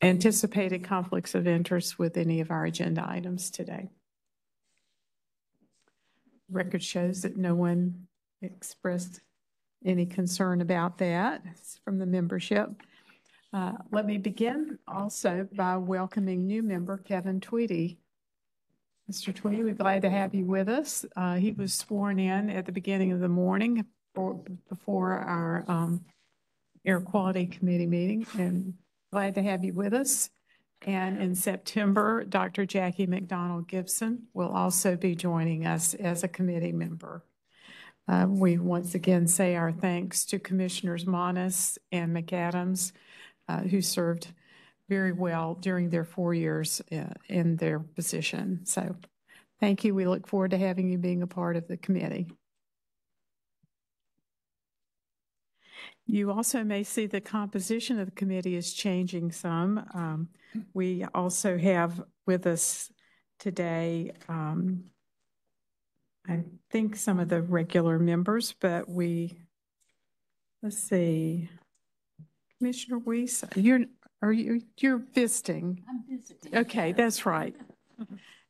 anticipated conflicts of interest with any of our agenda items today. Record shows that no one expressed any concern about that from the membership. Let me begin also by welcoming new member Kevin Tweedy. Mr. Tweedy, we're glad to have you with us. He was sworn in at the beginning of the morning before our Air Quality Committee meeting, and glad to have you with us. And in September, Dr. Jackie McDonald Gibson will also be joining us as a committee member. We once again say our thanks to Commissioners Monis and McAdams, who served very well during their 4 years in their position. So thank you. We look forward to having you being a part of the committee. You also may see the composition of the committee is changing some. We also have with us today, I think some of the regular members, but let's see, Commissioner Weiss, you're visiting? I'm visiting. Okay, that's right.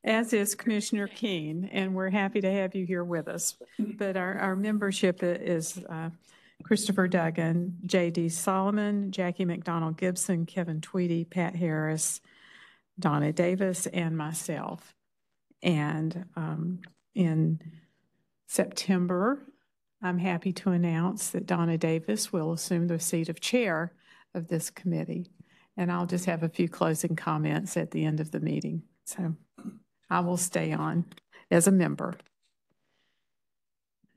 As is Commissioner Keene, and we're happy to have you here with us. But our membership is Christopher Duggan, J.D. Solomon, Jackie McDonald Gibson, Kevin Tweedy, Pat Harris, Donna Davis, and myself. And in September, I'm happy to announce that Donna Davis will assume the seat of chair of this committee. And I'll just have a few closing comments at the end of the meeting. So I will stay on as a member.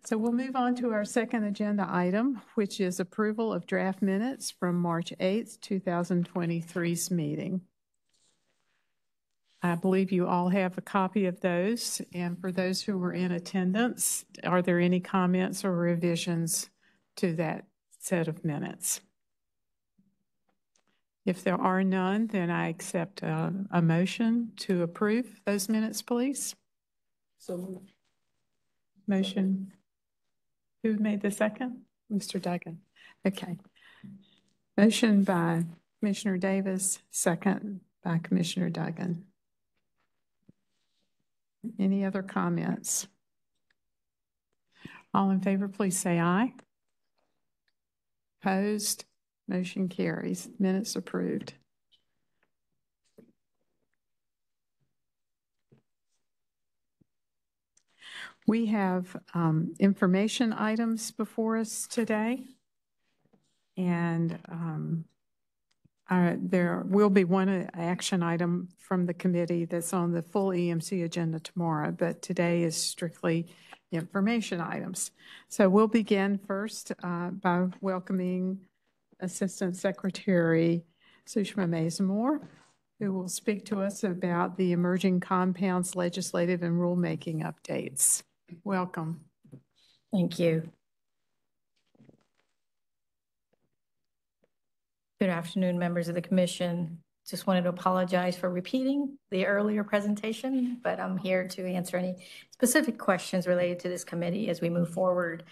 So we'll move on to our second agenda item, which is approval of draft minutes from March 8th, 2023's meeting. I believe you all have a copy of those. And for those who were in attendance, are there any comments or revisions to that set of minutes? If there are none, then I accept a motion to approve those minutes, please. So motion. Who made the second? Mr. Duggan. Okay. Motion by Commissioner Davis, second by Commissioner Duggan. Any other comments? All in favor, please say aye. Opposed? Motion carries. Minutes approved. We have information items before us today, and there will be one action item from the committee that's on the full EMC agenda tomorrow, but today is strictly information items. So we'll begin first by welcoming Assistant Secretary Sushma Mazamore, who will speak to us about the emerging compounds legislative and rulemaking updates. Welcome. Thank you. Good afternoon, members of the commission. Just wanted to apologize for repeating the earlier presentation, but I'm here to answer any specific questions related to this committee as we move forward.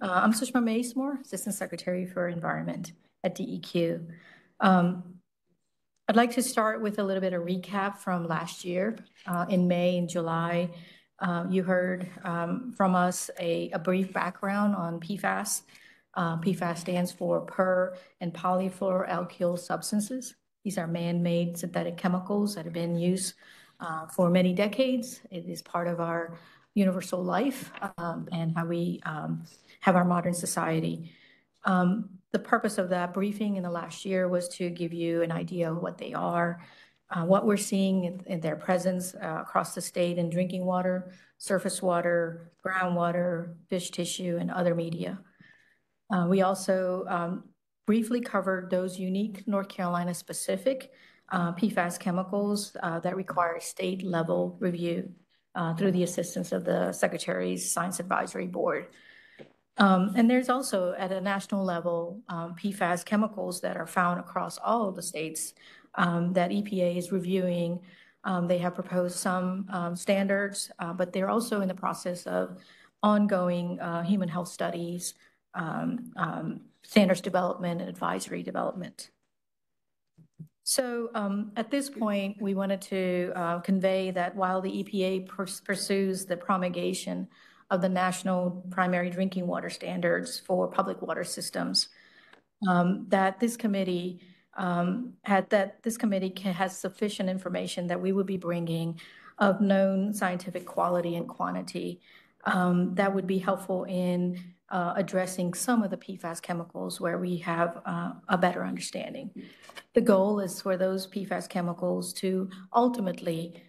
I'm Sushma Mazamore, Assistant Secretary for Environment at DEQ. I'd like to start with a little bit of recap from last year. In May and July, you heard from us a brief background on PFAS. PFAS stands for per and polyfluoroalkyl substances. These are man-made synthetic chemicals that have been used for many decades. It is part of our universal life and how we have our modern society. The purpose of that briefing in the last year was to give you an idea of what they are, what we're seeing in their presence across the state in drinking water, surface water, groundwater, fish tissue, and other media. We also briefly covered those unique North Carolina specific PFAS chemicals that require state level review through the assistance of the Secretary's Science Advisory Board. And there's also at a national level PFAS chemicals that are found across all of the states that EPA is reviewing. They have proposed some standards, but they're also in the process of ongoing human health studies, standards development, and advisory development. So at this point, we wanted to convey that while the EPA pursues the promulgation of the national primary drinking water standards for public water systems, that this committee has sufficient information that we would be bringing of known scientific quality and quantity that would be helpful in addressing some of the PFAS chemicals where we have a better understanding. The goal is for those PFAS chemicals to ultimately,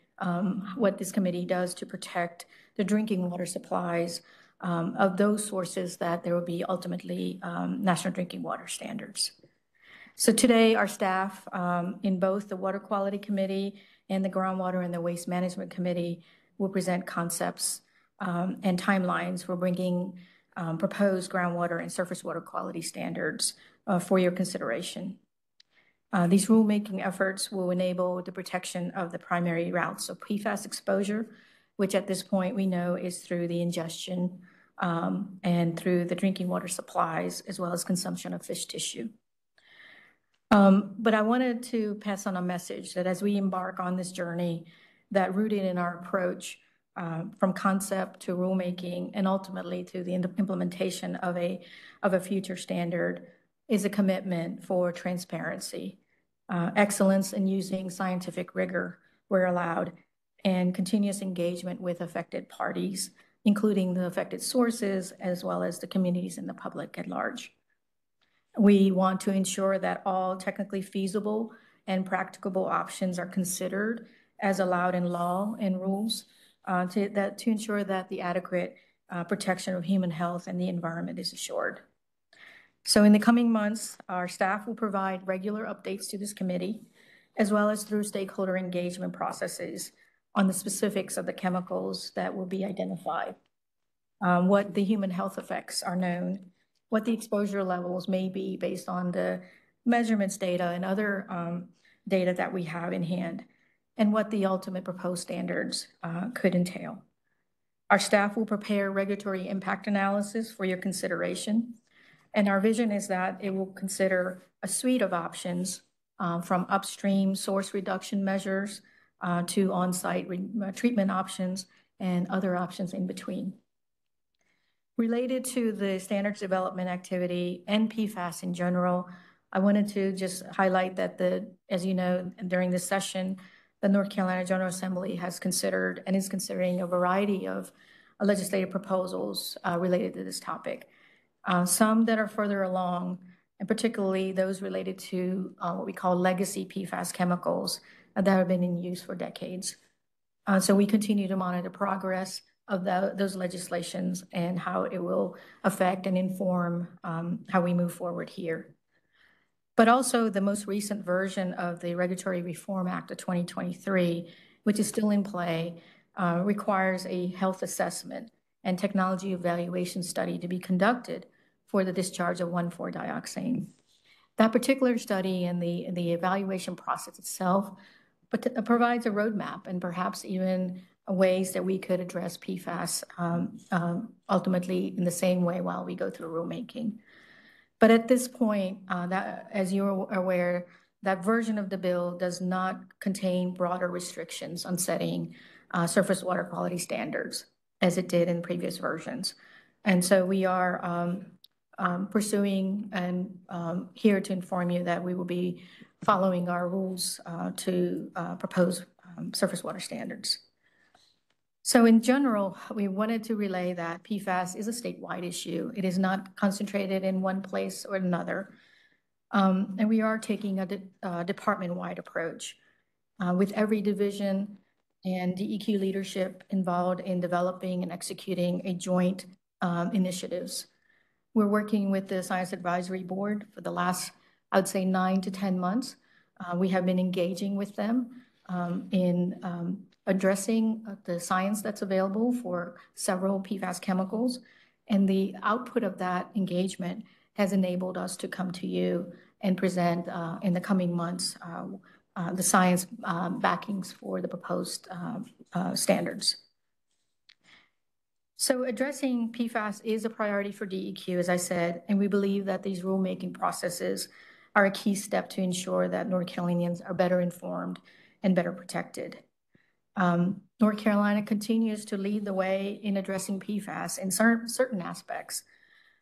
what this committee does to protect the drinking water supplies of those sources that there will be ultimately national drinking water standards. So today, our staff in both the Water Quality Committee and the Groundwater and the Waste Management Committee will present concepts and timelines for bringing proposed groundwater and surface water quality standards for your consideration. These rulemaking efforts will enable the protection of the primary routes of PFAS exposure, which at this point we know is through the ingestion and through the drinking water supplies, as well as consumption of fish tissue. But I wanted to pass on a message that as we embark on this journey, that rooted in our approach from concept to rulemaking and ultimately to the implementation of a future standard is a commitment for transparency, excellence in using scientific rigor where allowed, and continuous engagement with affected parties, including the affected sources, as well as the communities and the public at large. We want to ensure that all technically feasible and practicable options are considered as allowed in law and rules to ensure that the adequate protection of human health and the environment is assured. So in the coming months, our staff will provide regular updates to this committee, as well as through stakeholder engagement processes on the specifics of the chemicals that will be identified, what the human health effects are known, what the exposure levels may be based on the measurements data and other data that we have in hand, and what the ultimate proposed standards could entail. Our staff will prepare regulatory impact analysis for your consideration, and our vision is that it will consider a suite of options from upstream source reduction measures to on-site treatment options and other options in between. Related to the standards development activity and PFAS in general, I wanted to just highlight that as you know, during this session, the North Carolina General Assembly has considered and is considering a variety of legislative proposals related to this topic. Some that are further along, and particularly those related to what we call legacy PFAS chemicals that have been in use for decades. So we continue to monitor progress of those legislations and how it will affect and inform how we move forward here. But also the most recent version of the Regulatory Reform Act of 2023, which is still in play, requires a health assessment and technology evaluation study to be conducted for the discharge of 1,4-dioxane. That particular study and the evaluation process itself provides a roadmap and perhaps even ways that we could address PFAS ultimately in the same way while we go through rulemaking. But at this point, as you're aware, that version of the bill does not contain broader restrictions on setting surface water quality standards as it did in previous versions. And so we are pursuing and here to inform you that we will be following our rules to propose surface water standards. So in general, we wanted to relay that PFAS is a statewide issue. It is not concentrated in one place or another. And we are taking a department-wide approach with every division and DEQ leadership involved in developing and executing a joint initiatives. We're working with the Science Advisory Board for the last, I would say, 9 to 10 months. We have been engaging with them in addressing the science that's available for several PFAS chemicals. And the output of that engagement has enabled us to come to you and present in the coming months the science backings for the proposed standards. So addressing PFAS is a priority for DEQ, as I said, and we believe that these rulemaking processes are a key step to ensure that North Carolinians are better informed and better protected. North Carolina continues to lead the way in addressing PFAS in certain aspects.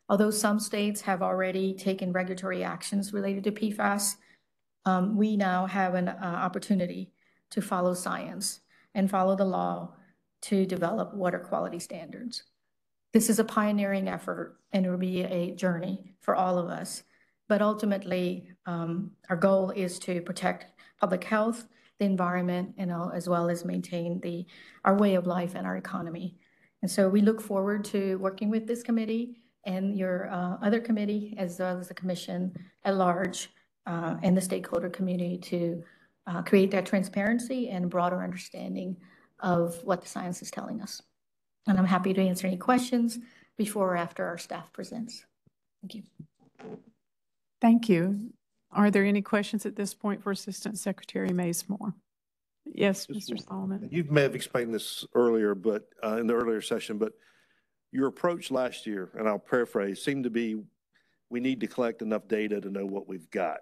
Although some states have already taken regulatory actions related to PFAS, we now have an opportunity to follow science and follow the law to develop water quality standards. This is a pioneering effort, and it will be a journey for all of us. But ultimately, our goal is to protect public health, the environment, and as well as maintain our way of life and our economy. And so we look forward to working with this committee and your other committee, as well as the commission at large, and the stakeholder community to create that transparency and broader understanding of what the science is telling us. And I'm happy to answer any questions before or after our staff presents. Thank you. Thank you. Are there any questions at this point for Assistant Secretary Mazemore? Yes, Mr. Solomon. You may have explained this earlier, but in the earlier session, but your approach last year, and I'll paraphrase, seemed to be we need to collect enough data to know what we've got.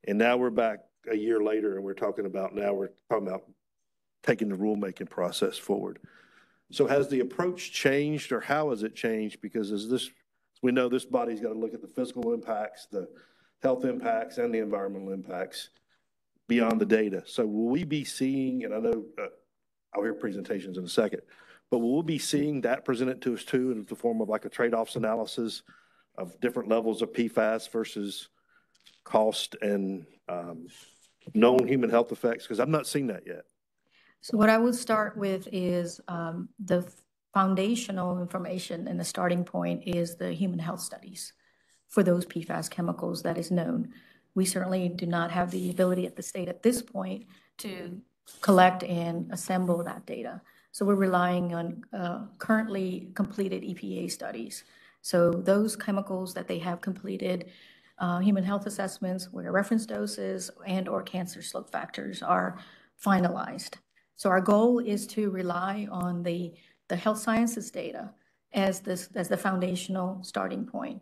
And now we're back a year later, and we're talking about taking the rulemaking process forward. So has the approach changed, or how has it changed? Because we know this body's got to look at the physical impacts, the health impacts, and the environmental impacts beyond the data. So will we be seeing, and I know I'll hear presentations in a second, but will we be seeing that presented to us too in the form of like a trade-offs analysis of different levels of PFAS versus cost and known human health effects? Because I've not seen that yet. So what I would start with is the foundational information, and the starting point is the human health studies for those PFAS chemicals that is known. We certainly do not have the ability at the state at this point to collect and assemble that data. So we're relying on currently completed EPA studies. So those chemicals that they have completed human health assessments where reference doses and or cancer slope factors are finalized. So our goal is to rely on the health sciences data as the foundational starting point.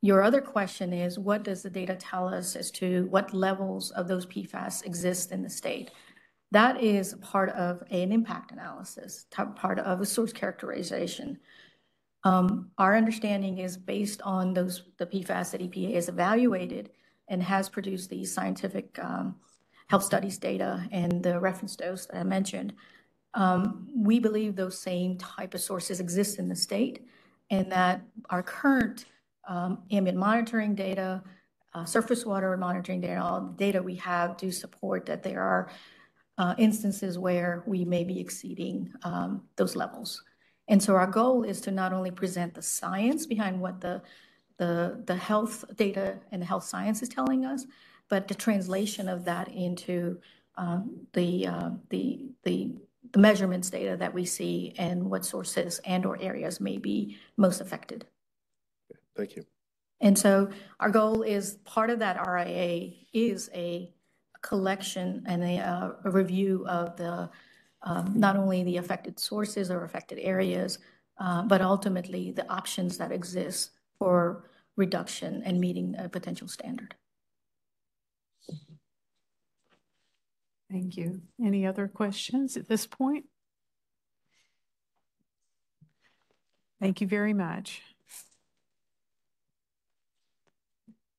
Your other question is, what does the data tell us as to what levels of those PFAS exist in the state? That is part of an impact analysis, part of a source characterization. Our understanding is based on the PFAS that EPA has evaluated and has produced these scientific health studies data and the reference dose that I mentioned. We believe those same type of sources exist in the state, and that our current ambient monitoring data, surface water monitoring data, all the data we have do support that there are instances where we may be exceeding those levels. And so our goal is to not only present the science behind what the health data and the health science is telling us, but the translation of that into the measurements data that we see and what sources and or areas may be most affected. Thank you. And so our goal is, part of that RIA is a collection and a review of the not only the affected sources or affected areas, but ultimately the options that exist for reduction and meeting a potential standard. Thank you. Any other questions at this point? Thank you very much.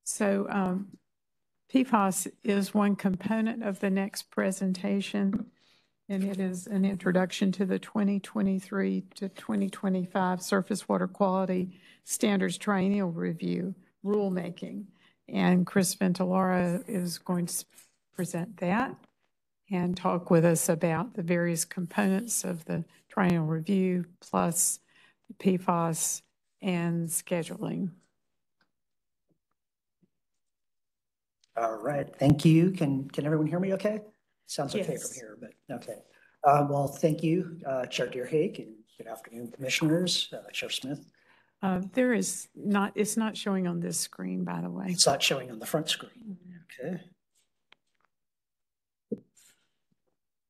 So PFAS is one component of the next presentation, and it is an introduction to the 2023 to 2025 Surface Water Quality Standards Triennial Review rulemaking. And Chris Ventilaro is going to present that and talk with us about the various components of the triennial review, plus PFAS and scheduling. All right, thank you. Can everyone hear me okay? Sounds okay from here, but okay. Well, thank you, Chair Deerhake, and good afternoon, Commissioners, Chair Smith. It's not showing on this screen, by the way. It's not showing on the front screen. Okay.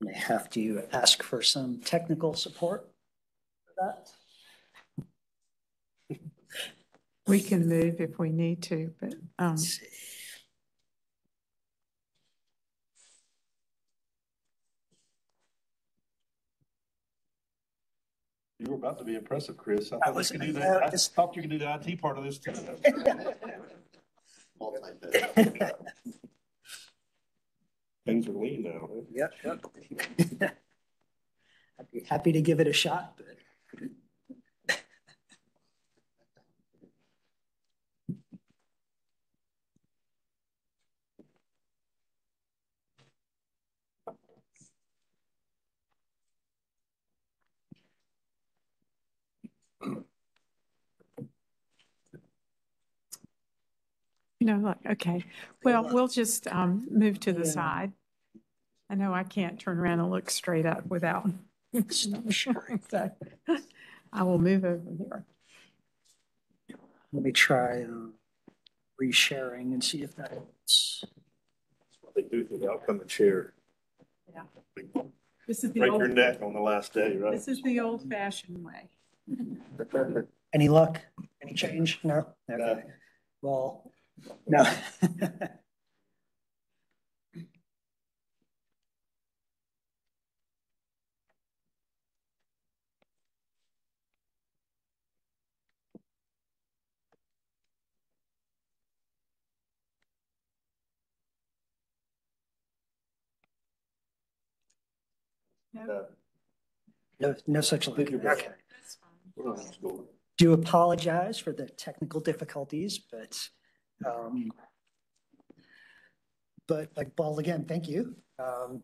I have to ask for some technical support for that. We can move if we need to, but You were about to be impressive, Chris. I I thought was- you could do that. I just- thought you could do the IT part of this too. Things are lean now. Right? Yep, yep. I'd be happy to give it a shot, but. Okay. Well, we'll just move to the Yeah. side. I know I can't turn around and look straight up without. So I will move over here. Let me try resharing and see if that's. That's what they do to the outcome of chair. Yeah. This is the Break your old, neck on the last day, right? this is the old fashioned way. Any luck? Any change? No? Okay. Well, no. No, No such luck. Did your best. Okay. that's fine. We're on school. Do apologize for the technical difficulties, um, but well, again, thank you.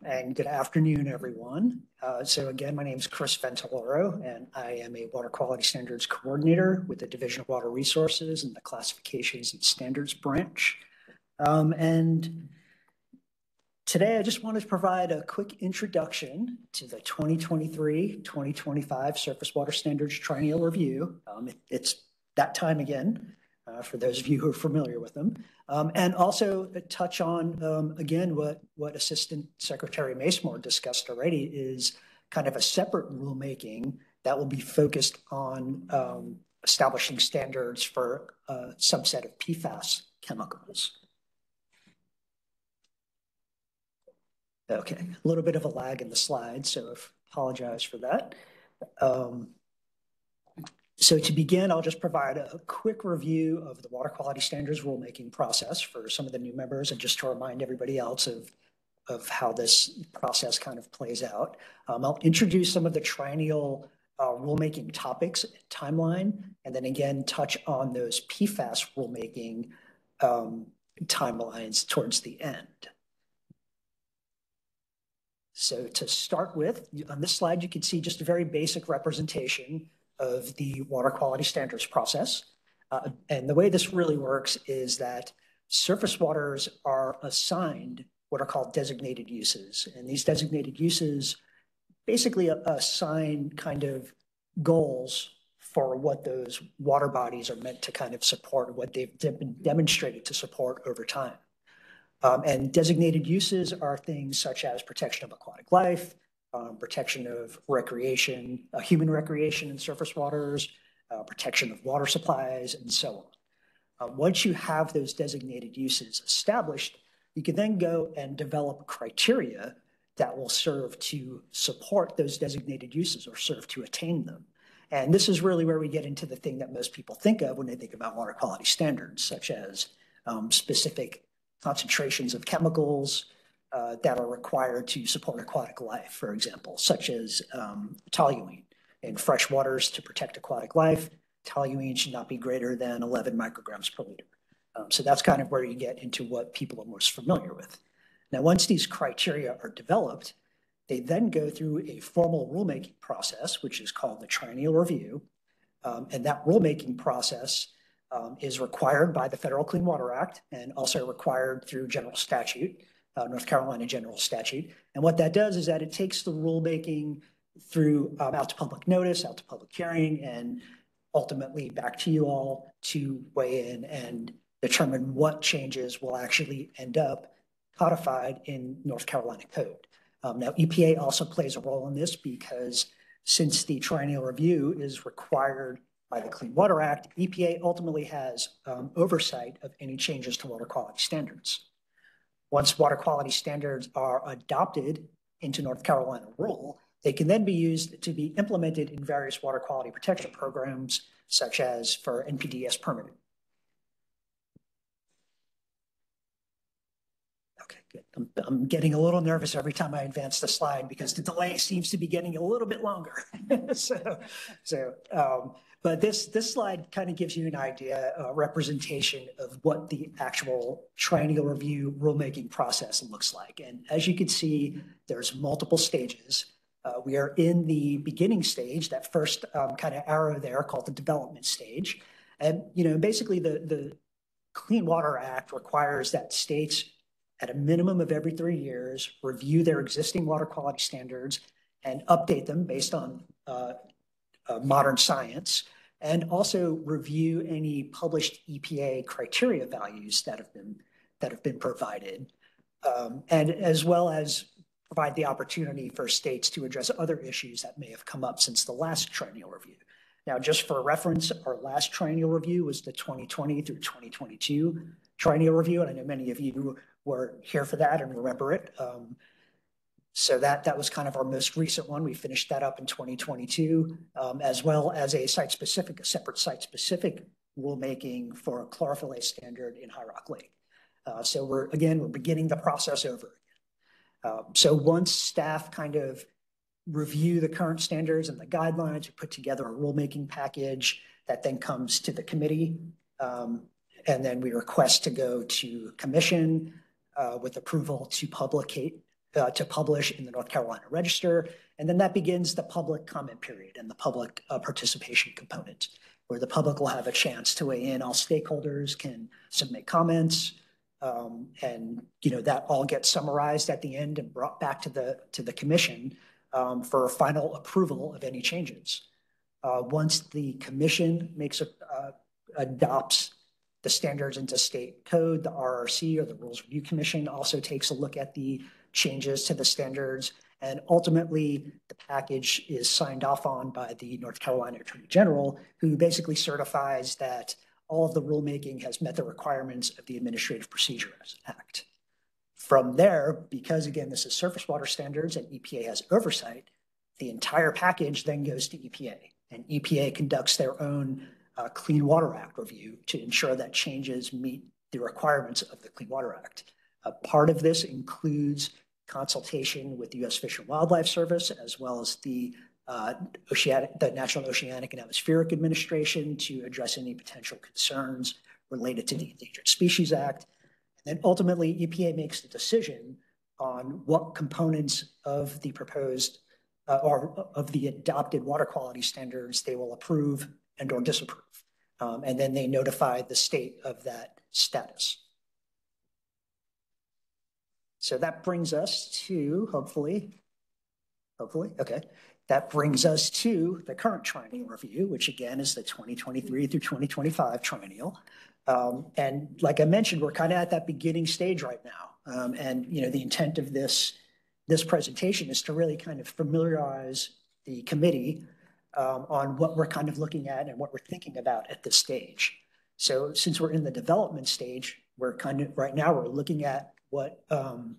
And good afternoon, everyone. So again, my name is Chris Ventiloro, and I am a Water Quality Standards Coordinator with the Division of Water Resources and the Classifications and Standards Branch. And today, I just wanted to provide a quick introduction to the 2023-2025 Surface Water Standards Triennial Review. It's that time again, for those of you who are familiar with them. And also touch on, again, what Assistant Secretary Macemore discussed already is kind of a separate rulemaking that will be focused on establishing standards for a subset of PFAS chemicals. Okay, a little bit of a lag in the slide, so apologize for that. So to begin, I'll just provide a quick review of the water quality standards rulemaking process for some of the new members and just to remind everybody else of how this process kind of plays out. I'll introduce some of the triennial rulemaking topics and timeline, and then again, touch on those PFAS rulemaking timelines towards the end. So to start with, on this slide, you can see just a very basic representation of the water quality standards process. And the way this really works is that surface waters are assigned what are called designated uses. And these designated uses basically assign kind of goals for what those water bodies are meant to kind of support, what they've been demonstrated to support over time. And designated uses are things such as protection of aquatic life, protection of recreation, human recreation in surface waters, protection of water supplies, and so on. Once you have those designated uses established, you can then go and develop criteria that will serve to support those designated uses or serve to attain them. And this is really where we get into the thing that most people think of when they think about water quality standards, such as specific concentrations of chemicals that are required to support aquatic life, for example, such as toluene. In fresh waters to protect aquatic life, toluene should not be greater than 11 micrograms per liter. So that's kind of where you get into what people are most familiar with. Now, once these criteria are developed, they then go through a formal rulemaking process, which is called the triennial review. And that rulemaking process is required by the Federal Clean Water Act and also required through general statute, North Carolina general statute. And what that does is that it takes the rulemaking through out to public notice, out to public hearing, and ultimately back to you all to weigh in and determine what changes will actually end up codified in North Carolina code. Now, EPA also plays a role in this because since the triennial review is required by the Clean Water Act, EPA ultimately has oversight of any changes to water quality standards. Once water quality standards are adopted into North Carolina rule, They can then be used to be implemented in various water quality protection programs, such as for NPDES permitting. Okay, good. I'm getting a little nervous every time I advance the slide because the delay seems to be getting a little bit longer. But this slide kind of gives you an idea, a representation of what the actual triennial review rulemaking process looks like. And as you can see, there's multiple stages. We are in the beginning stage, that first kind of arrow there called the development stage. And, basically the Clean Water Act requires that states at a minimum of every 3 years, review their existing water quality standards and update them based on modern science, and also review any published EPA criteria values that have been provided, and as well as provide the opportunity for states to address other issues that may have come up since the last triennial review. Now, just for reference, our last triennial review was the 2020 through 2022 triennial review, and I know many of you were here for that and remember it. So that was kind of our most recent one. We finished that up in 2022, as well as a separate site-specific rulemaking for a chlorophyll A standard in High Rock Lake. So we're beginning the process over again. So once staff kind of review the current standards and the guidelines, we put together a rulemaking package that then comes to the committee. And then we request to go to commission with approval to publish in the North Carolina Register. And then that begins the public comment period and the public participation component, where the public will have a chance to weigh in. All stakeholders can submit comments. And that all gets summarized at the end and brought back to the commission for final approval of any changes. Once the commission adopts the standards into state code, the RRC, or the Rules Review Commission, also takes a look at the changes to the standards, and ultimately the package is signed off on by the North Carolina Attorney General, who basically certifies that all of the rulemaking has met the requirements of the Administrative Procedure Act. From there, because again, this is surface water standards and EPA has oversight, the entire package then goes to EPA, and EPA conducts their own Clean Water Act review to ensure that changes meet the requirements of the Clean Water Act. Part of this includes consultation with the U.S. Fish and Wildlife Service, as well as the National Oceanic and Atmospheric Administration, to address any potential concerns related to the Endangered Species Act. And then ultimately, EPA makes the decision on what components of the proposed or of the adopted water quality standards they will approve and or disapprove. And then they notify the state of that status. So that brings us to, hopefully, okay. That brings us to the current triennial review, which again is the 2023 through 2025 triennial. And like I mentioned, we're kind of at that beginning stage right now. And the intent of this presentation is to really kind of familiarize the committee on what we're kind of looking at and what we're thinking about at this stage. So since we're in the development stage, we're kind of right now we're looking at what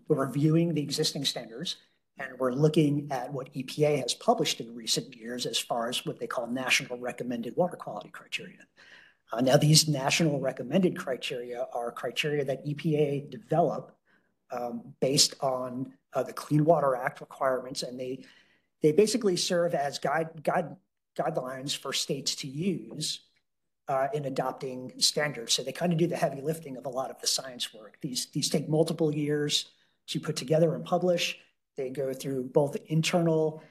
we're reviewing the existing standards, and we're looking at what EPA has published in recent years as far as what they call national recommended water quality criteria. Now, these national recommended criteria are criteria that EPA develop based on the Clean Water Act requirements, and they basically serve as guidelines for states to use in adopting standards. So they kind of do the heavy lifting of a lot of the science work. These take multiple years to put together and publish. They go through both internal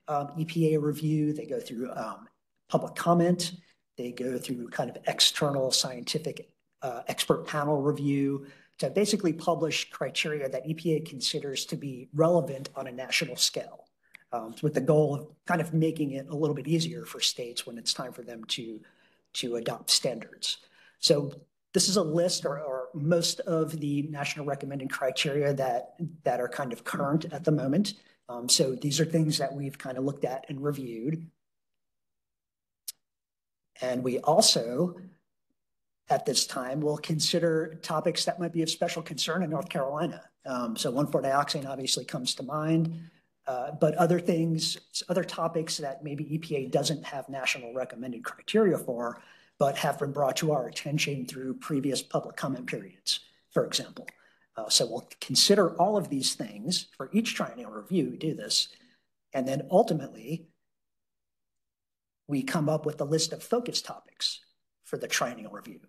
EPA review, they go through public comment, they go through kind of external scientific expert panel review to basically publish criteria that EPA considers to be relevant on a national scale, with the goal of kind of making it a little bit easier for states when it's time for them to adopt standards. So this is a list or most of the national recommended criteria that are kind of current at the moment. So these are things that we've kind of looked at and reviewed. And we also, at this time, will consider topics that might be of special concern in North Carolina. So 1,4-dioxane obviously comes to mind. But other things, other topics that maybe EPA doesn't have national recommended criteria for, but have been brought to our attention through previous public comment periods, for example. So we'll consider all of these things for each triennial review, we do this. And then ultimately, we come up with a list of focus topics for the triennial review.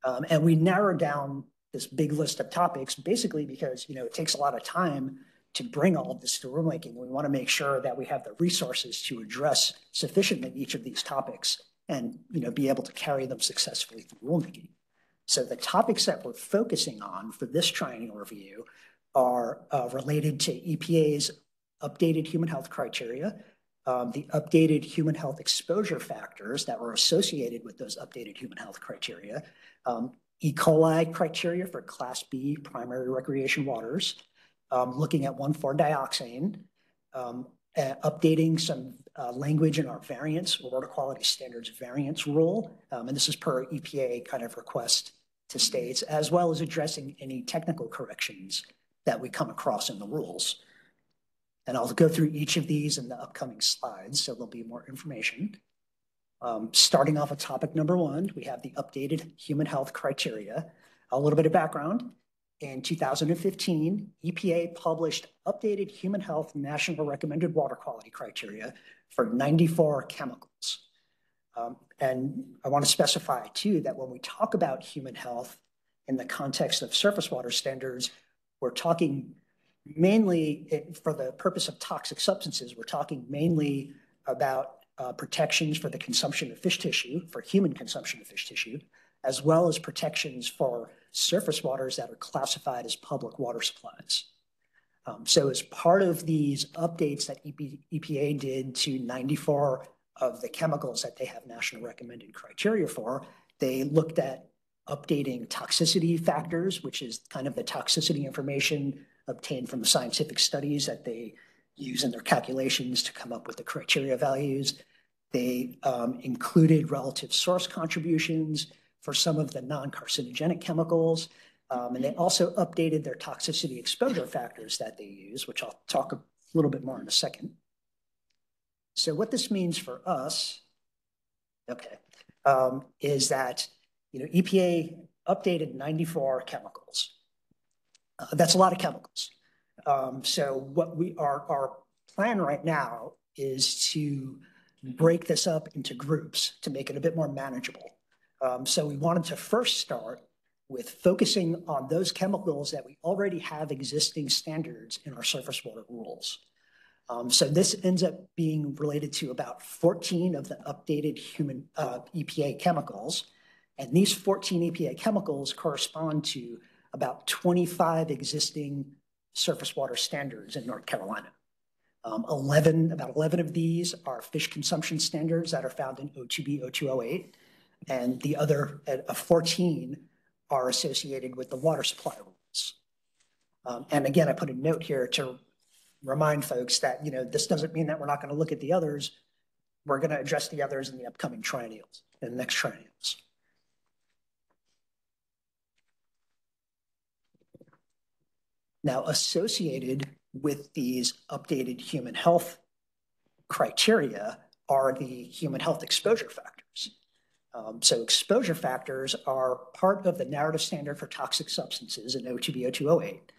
And we narrow down this big list of topics basically because, it takes a lot of time to bring all of this to rulemaking. We want to make sure that we have the resources to address sufficiently each of these topics and, be able to carry them successfully through rulemaking. So the topics that we're focusing on for this triennial review are related to EPA's updated human health criteria, the updated human health exposure factors that were associated with those updated human health criteria, E. coli criteria for Class B primary recreation waters, looking at 1,4-dioxane, updating some language in our variance, water quality standards variance rule, and this is per EPA kind of request to states, as well as addressing any technical corrections that we come across in the rules. And I'll go through each of these in the upcoming slides, so there'll be more information. Starting off with topic number 1, we have the updated human health criteria. A little bit of background. In 2015, EPA published updated human health national recommended water quality criteria for 94 chemicals. And I want to specify too that when we talk about human health in the context of surface water standards, we're talking mainly, for the purpose of toxic substances, we're talking mainly about protections for the consumption of fish tissue, for human consumption of fish tissue, as well as protections for surface waters that are classified as public water supplies. So as part of these updates that EPA did to 94 of the chemicals that they have national recommended criteria for, they looked at updating toxicity factors, which is kind of the toxicity information obtained from the scientific studies that they use in their calculations to come up with the criteria values. They included relative source contributions for some of the non-carcinogenic chemicals. And they also updated their toxicity exposure factors that they use, which I'll talk a little bit more in a second. So what this means for us, is that EPA updated 94 chemicals. That's a lot of chemicals. So what our plan right now is to break this up into groups to make it a bit more manageable. So we wanted to first start with focusing on those chemicals that we already have existing standards in our surface water rules. So this ends up being related to about 14 of the updated human EPA chemicals. And these 14 EPA chemicals correspond to about 25 existing surface water standards in North Carolina. About 11 of these are fish consumption standards that are found in O2B 0208. And the other 14 are associated with the water supply rules. And again, I put a note here to remind folks that, this doesn't mean that we're not going to look at the others. We're going to address the others in the upcoming triennials, in the next triennials. Now, associated with these updated human health criteria are the human health exposure factors. So exposure factors are part of the narrative standard for toxic substances in O2B 0208.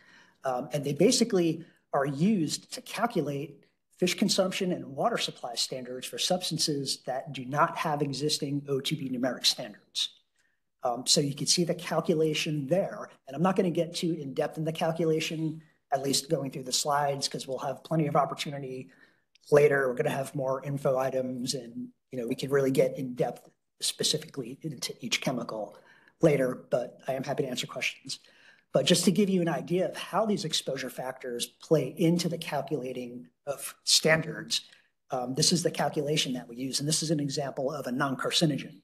And they basically are used to calculate fish consumption and water supply standards for substances that do not have existing O2B numeric standards. So you can see the calculation there, and I'm not going to get too in-depth in the calculation, at least going through the slides, because we'll have plenty of opportunity later. We're going to have more info items, and we can really get in-depth specifically into each chemical later, but I am happy to answer questions. But just to give you an idea of how these exposure factors play into the calculating of standards, this is the calculation that we use, and this is an example of a non-carcinogen.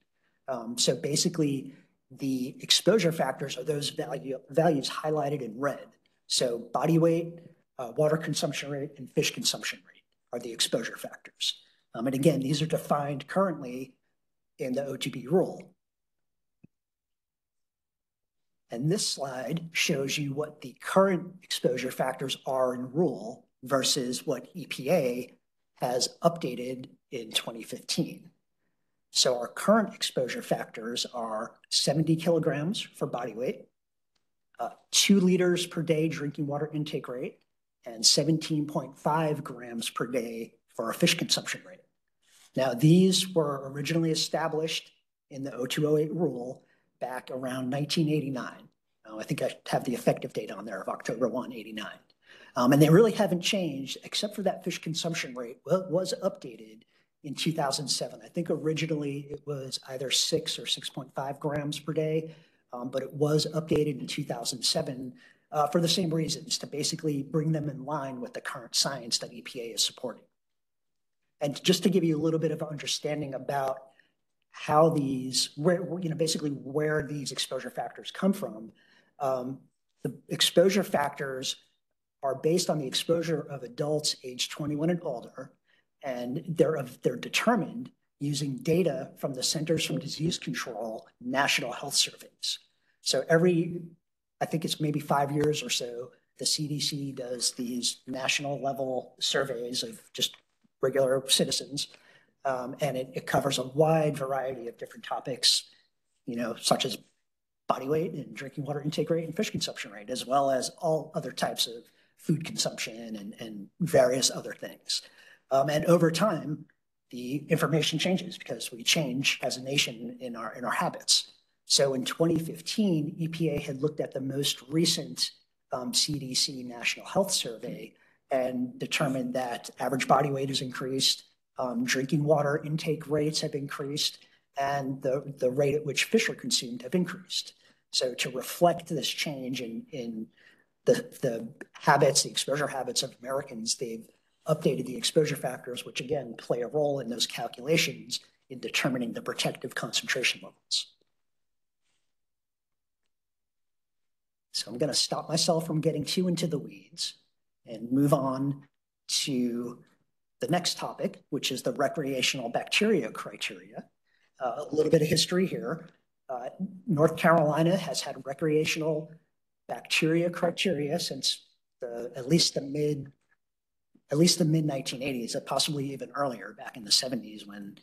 So basically, the exposure factors are those values highlighted in red. So body weight, water consumption rate, and fish consumption rate are the exposure factors. And again, these are defined currently in the O2B rule. And this slide shows you what the current exposure factors are in rule versus what EPA has updated in 2015. So our current exposure factors are 70 kilograms for body weight, 2 liters per day drinking water intake rate, and 17.5 grams per day for our fish consumption rate. Now, these were originally established in the 0208 rule back around 1989. I think I have the effective date on there of October 1, 89. And they really haven't changed except for that fish consumption rate was updated in 2007. I think originally it was either 6 or 6.5 grams per day, but it was updated in 2007 for the same reasons, to basically bring them in line with the current science that EPA is supporting. And just to give you a little bit of understanding about how these, basically where these exposure factors come from, the exposure factors are based on the exposure of adults age 21 and older, and they're determined using data from the Centers for Disease Control national health surveys. So I think it's maybe 5 years or so, the CDC does these national level surveys of just regular citizens, and it covers a wide variety of different topics, such as body weight and drinking water intake rate and fish consumption rate, as well as all other types of food consumption and various other things. And over time, the information changes because we change as a nation in our habits. So in 2015, EPA had looked at the most recent CDC National Health Survey and determined that average body weight has increased, drinking water intake rates have increased, and the rate at which fish are consumed have increased. So to reflect this change in the habits, the exposure habits of Americans, they've updated the exposure factors, which again play a role in those calculations in determining the protective concentration levels. So I'm going to stop myself from getting too into the weeds and move on to the next topic, which is the recreational bacteria criteria. A little bit of history here. North Carolina has had recreational bacteria criteria since at least the mid 1980s, possibly even earlier, back in the 70s, when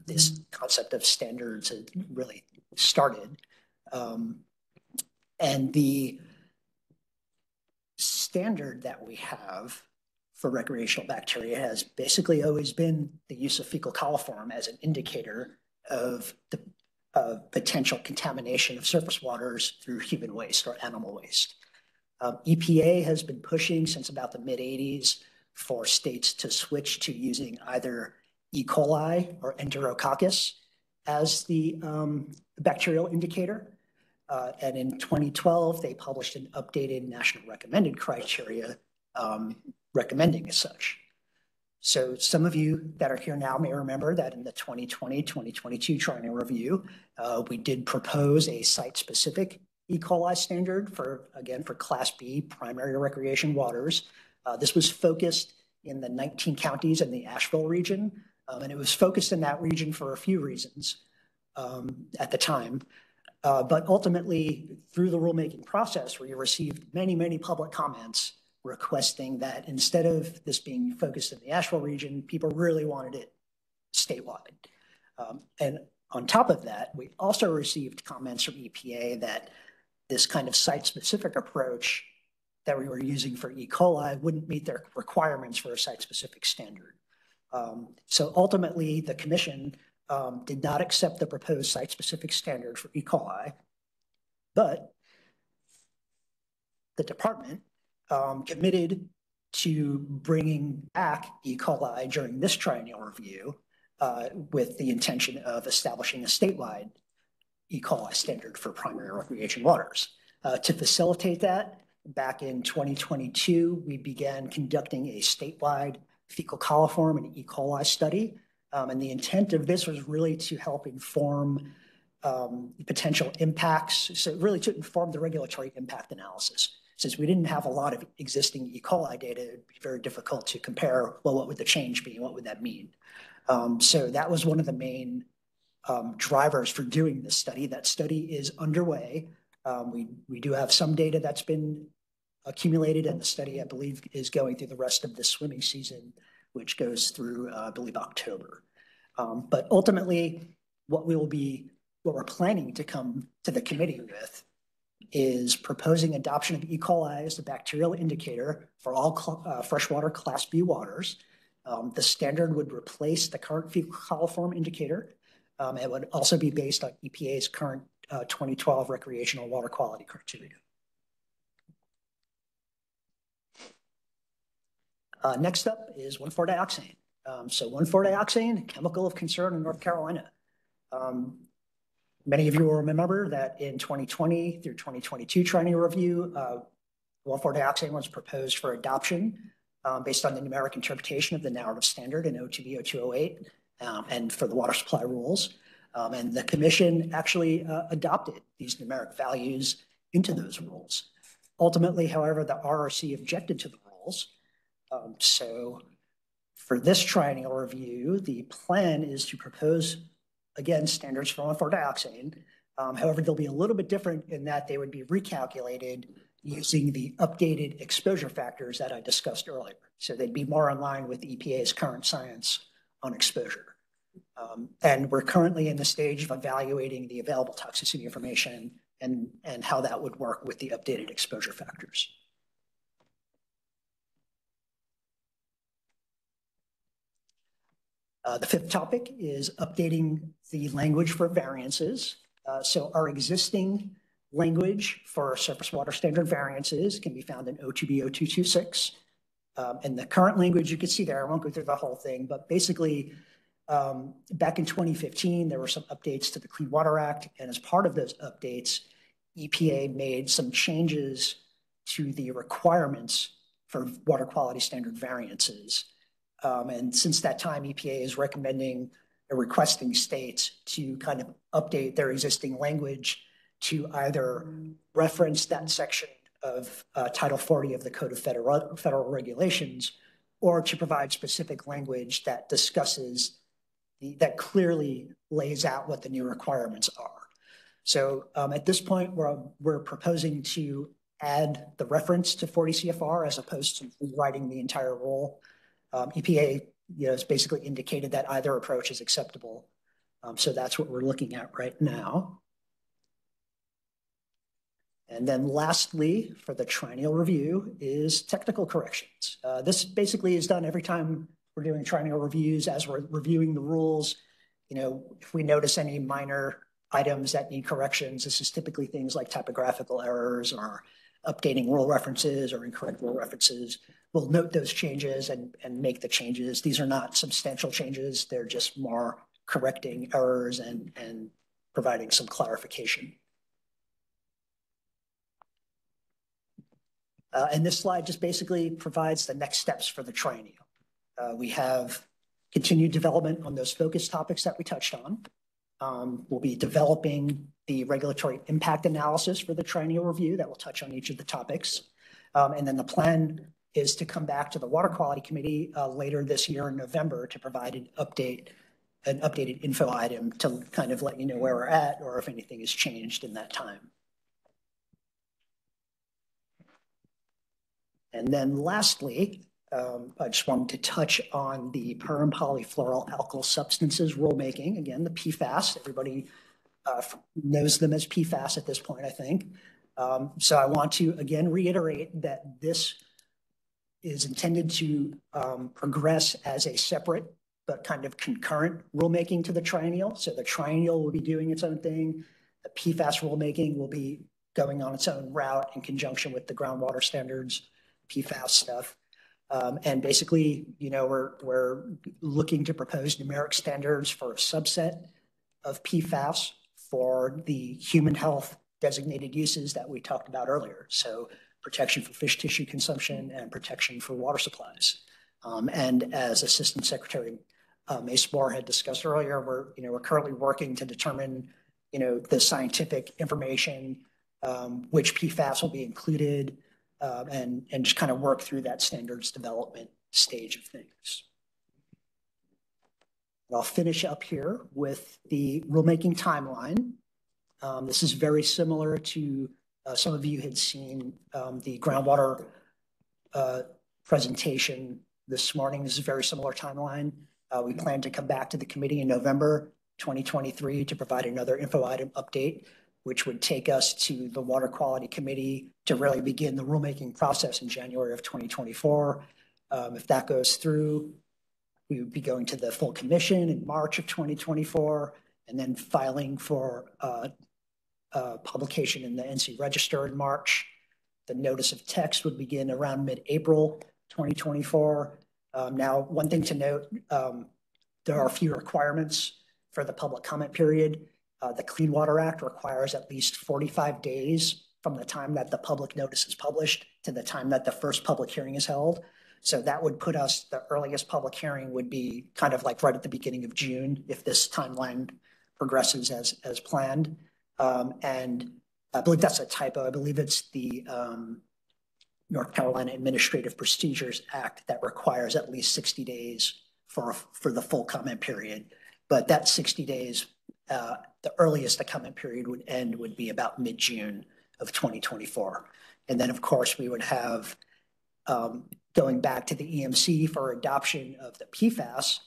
this concept of standards had really started. And the standard that we have for recreational bacteria has basically always been the use of fecal coliform as an indicator of the potential contamination of surface waters through human waste or animal waste. EPA has been pushing since about the mid-80s for states to switch to using either E. coli or Enterococcus as the bacterial indicator. And in 2012, they published an updated national recommended criteria recommending as such. So some of you that are here now may remember that in the 2020-2022 triennial review, we did propose a site-specific E. coli standard for Class B primary recreation waters. This was focused in the 19 counties in the Asheville region, and it was focused in that region for a few reasons at the time. But ultimately, through the rulemaking process, we received many public comments requesting that instead of this being focused in the Asheville region, people really wanted it statewide. And on top of that, we also received comments from EPA that this kind of site-specific approach that we were using for E. coli wouldn't meet their requirements for a site-specific standard. So ultimately, the commission did not accept the proposed site-specific standard for E. coli, but the department committed to bringing back E. coli during this triennial review with the intention of establishing a statewide E. coli standard for primary recreation waters. To facilitate that, back in 2022, we began conducting a statewide fecal coliform and E. coli study. And the intent of this was really to help inform potential impacts, so really to inform the regulatory impact analysis. Since we didn't have a lot of existing E. coli data, it'd be very difficult to compare, well, what would the change be? What would that mean? So that was one of the main drivers for doing this study. That study is underway. We do have some data that's been accumulated, and the study, I believe, is going through the rest of the swimming season, which goes through, I believe, October. But ultimately, what we're planning to come to the committee with is proposing adoption of E. coli as the bacterial indicator for all freshwater Class B waters. The standard would replace the current fecal coliform indicator. It would also be based on EPA's current 2012 recreational water quality criteria. Next up is 1,4-dioxane. So 1,4-dioxane, a chemical of concern in North Carolina. Many of you will remember that in 2020 through 2022 triennial review, 1,4-dioxane was proposed for adoption based on the numeric interpretation of the narrative standard in OTB 0208 and for the water supply rules. And the commission actually adopted these numeric values into those rules. Ultimately, however, the RRC objected to the rules. So for this triennial review, the plan is to propose, again, standards for 1,4-dioxane. However, they'll be a little bit different in that they would be recalculated using the updated exposure factors that I discussed earlier. So they'd be more in line with EPA's current science on exposure. And we're currently in the stage of evaluating the available toxicity information and how that would work with the updated exposure factors. The fifth topic is updating the language for variances. So our existing language for surface water standard variances can be found in OTB 0226. And the current language you can see there, I won't go through the whole thing, but basically back in 2015, there were some updates to the Clean Water Act. And as part of those updates, EPA made some changes to the requirements for water quality standard variances. And since that time, EPA is recommending or requesting states to kind of update their existing language to either reference that section of Title 40 of the Code of Federal Regulations, or to provide specific language that discusses, that clearly lays out what the new requirements are. So at this point, we're proposing to add the reference to 40 CFR as opposed to rewriting the entire rule. EPA has basically indicated that either approach is acceptable. So that's what we're looking at right now. And then lastly, for the triennial review is technical corrections. This basically is done every time we're doing triennial reviews as we're reviewing the rules. If we notice any minor items that need corrections, this is typically things like typographical errors or updating rule references or incorrect rule references. We'll note those changes and make the changes. These are not substantial changes. They're just more correcting errors and providing some clarification. And this slide just basically provides the next steps for the triennial. We have continued development on those focus topics that we touched on. We'll be developing the regulatory impact analysis for the triennial review that will touch on each of the topics. And then the plan is to come back to the Water Quality Committee later this year in November to provide an updated info item to kind of let you know where we're at or if anything has changed in that time. And then lastly, I just wanted to touch on the per and polyfluoroalkyl substances rulemaking. Again, the PFAS, everybody knows them as PFAS at this point, I think. So I want to again reiterate that this is intended to progress as a separate but kind of concurrent rulemaking to the triennial. So the triennial will be doing its own thing. The PFAS rulemaking will be going on its own route in conjunction with the groundwater standards, PFAS stuff. And basically, we're looking to propose numeric standards for a subset of PFAS for the human health designated uses that we talked about earlier. So protection for fish tissue consumption and protection for water supplies. And as Assistant Secretary Mace Moore had discussed earlier, we're currently working to determine, the scientific information, which PFAS will be included, and just kind of work through that standards development stage of things. And I'll finish up here with the rulemaking timeline. This is very similar to some of you had seen the groundwater presentation this morning. This is a very similar timeline. We plan to come back to the committee in November 2023 to provide another info item update, which would take us to the Water Quality Committee to really begin the rulemaking process in January of 2024. If that goes through, we would be going to the full commission in March of 2024, and then filing for publication in the NC Register in March. The notice of text would begin around mid-April 2024. Now, one thing to note, there are a few requirements for the public comment period. The Clean Water Act requires at least 45 days from the time that the public notice is published to the time that the first public hearing is held. So that would put us, the earliest public hearing would be kind of like right at the beginning of June if this timeline progresses as planned. And I believe that's a typo. I believe it's the North Carolina Administrative Procedures Act that requires at least 60 days for the full comment period. But that 60 days, the earliest the comment period would end would be about mid-June of 2024. And then, of course, we would have going back to the EMC for adoption of the PFAS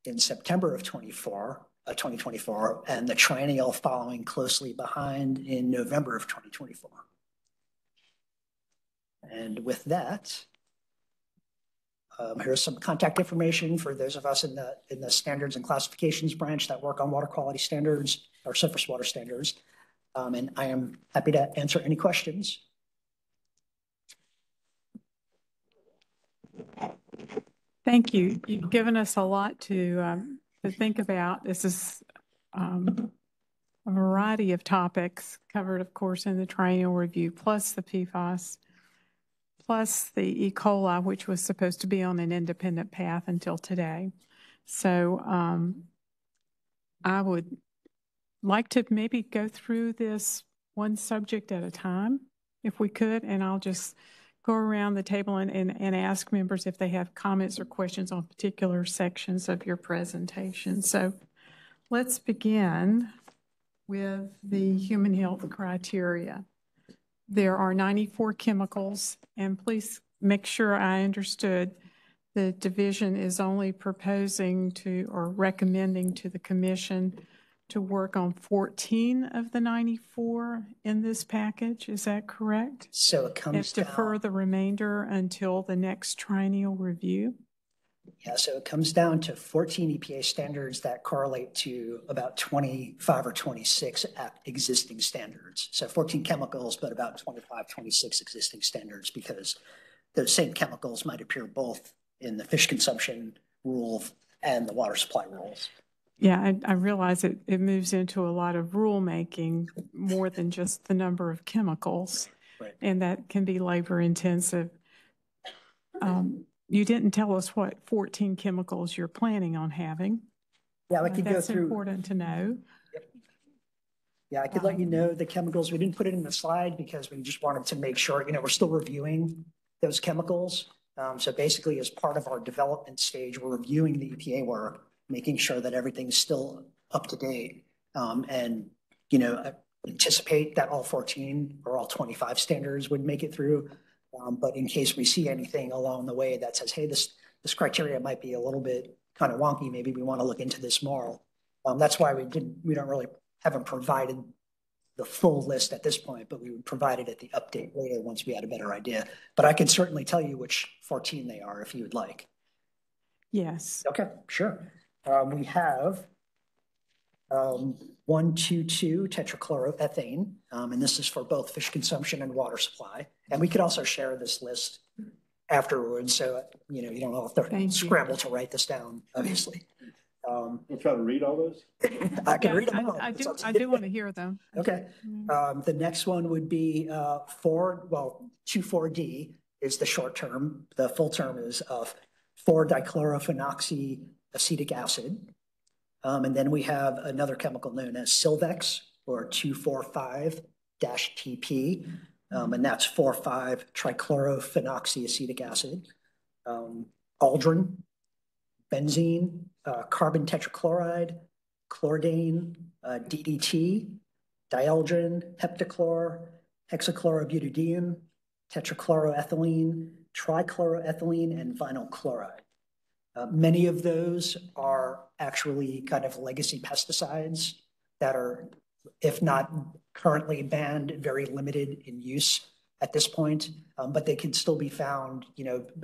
in September of 2024, and the triennial following closely behind in November of 2024. And with that, here's some contact information for those of us in the standards and classifications branch that work on water quality standards or surface water standards. And I am happy to answer any questions. Thank you. You've given us a lot to think about. This is a variety of topics covered, of course, in the triennial review, plus the PFAS, plus the E. coli, which was supposed to be on an independent path until today. So I would like to maybe go through this one subject at a time, if we could, and I'll just go around the table and ask members if they have comments or questions on particular sections of your presentation. So let's begin with the human health criteria. There are 94 chemicals, and please make sure I understood the division is only proposing to or recommending to the commission to work on 14 of the 94 in this package. Is that correct? So it comes and defer down, the remainder until the next triennial review? Yeah, so it comes down to 14 EPA standards that correlate to about 25 or 26 existing standards. So 14 chemicals, but about 25, 26 existing standards, because those same chemicals might appear both in the fish consumption rule and the water supply rules. Yeah, I realize it moves into a lot of rulemaking more than just the number of chemicals, right. And that can be labor intensive. You didn't tell us what 14 chemicals you're planning on having. Yeah, I could go through. That's important to know. Yep. Yeah, I could let you know the chemicals. We didn't put it in the slide because we just wanted to make sure, we're still reviewing those chemicals. So basically, as part of our development stage, we're reviewing the EPA work, making sure that everything's still up to date, and anticipate that all 14 or all 25 standards would make it through. But in case we see anything along the way that says, hey, this criteria might be a little bit kind of wonky, maybe we want to look into this more. That's why haven't provided the full list at this point, but we would provide it at the update later once we had a better idea. But I can certainly tell you which 14 they are if you would like. Yes. Okay, sure. We have 1,2,2 tetrachloroethane, and this is for both fish consumption and water supply. And we could also share this list afterwards, so you don't know if they're scrambled to write this down, obviously. We'll try to read all those. I can read them all. I do want to hear them. Okay. The next one would be 2,4-D is the short term. The full term is 4-dichlorophenoxyacetic acid. And then we have another chemical known as Silvex, or 2,4,5-TP, and that's 4,5-trichlorophenoxyacetic acid. Aldrin, benzene, carbon tetrachloride, chlordane, DDT, dieldrin, heptachlor, hexachlorobutadiene, tetrachloroethylene, trichloroethylene, and vinyl chloride. Many of those are actually kind of legacy pesticides that are, if not currently banned, very limited in use at this point, but they can still be found,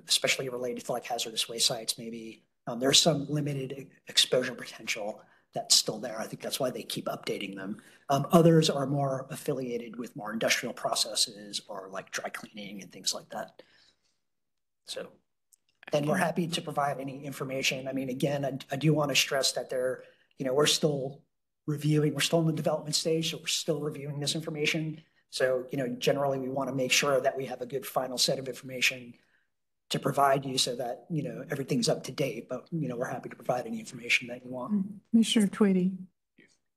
especially related to like hazardous waste sites, maybe. There's some limited exposure potential that's still there. I think that's why they keep updating them. Others are more affiliated with more industrial processes or like dry cleaning and things like that. So, and we're happy to provide any information. I mean, again, I do want to stress that we're still reviewing, we're still in the development stage, so we're still reviewing this information. So, generally we want to make sure that we have a good final set of information to provide you so that, everything's up to date, but, we're happy to provide any information that you want. Commissioner Tweedy.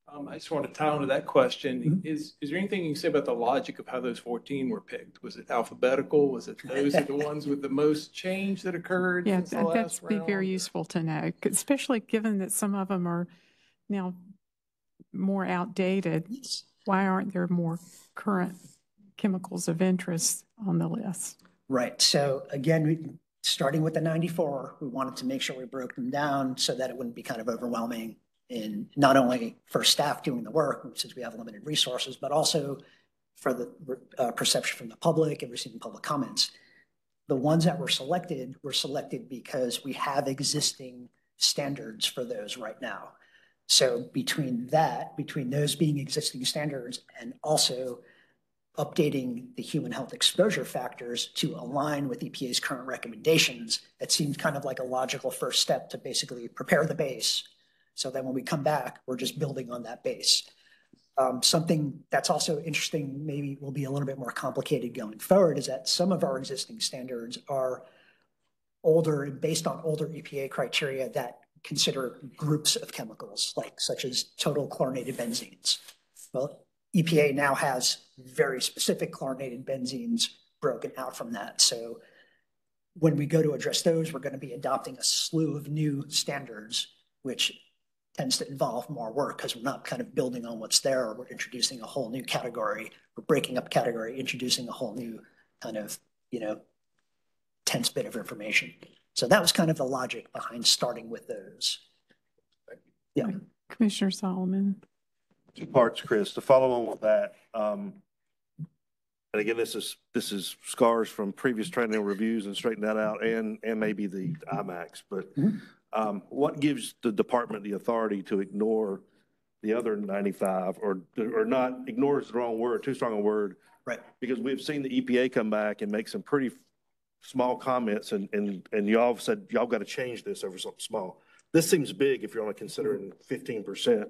I just want to tie on to that question. Is there anything you can say about the logic of how those 14 were picked? Was it alphabetical? Was it those are the ones with the most change that occurred? Yeah, since the last that'd be very round? useful to know, especially given that some of them are now more outdated. Why aren't there more current chemicals of interest on the list? Right. So again, starting with the 94, we wanted to make sure we broke them down so that it wouldn't be kind of overwhelming in not only for staff doing the work, since we have limited resources, but also for the perception from the public and receiving public comments. The ones that were selected because we have existing standards for those right now. So between those being existing standards and also updating the human health exposure factors to align with EPA's current recommendations, it seemed kind of like a logical first step to basically prepare the base. So then when we come back, we're just building on that base. Something that's also interesting, maybe will be a little bit more complicated going forward, is that some of our existing standards are older and based on older EPA criteria that consider groups of chemicals, like such as total chlorinated benzenes. Well, EPA now has very specific chlorinated benzenes broken out from that. So when we go to address those, we're going to be adopting a slew of new standards, which tends to involve more work because we're not kind of building on what's there. We're introducing a whole new category. We're breaking up category, introducing a whole new kind of, tense bit of information. So that was kind of the logic behind starting with those. Yeah. Commissioner Solomon. Two parts, Chris, to follow on with that. And again, this is scars from previous training reviews and straighten that out and maybe the IMAX, but what gives the department the authority to ignore the other 95 or not ignore is the wrong word, too strong a word. Right. Because we've seen the EPA come back and make some pretty small comments and y'all have said y'all got to change this over something small. This seems big if you're only considering 15%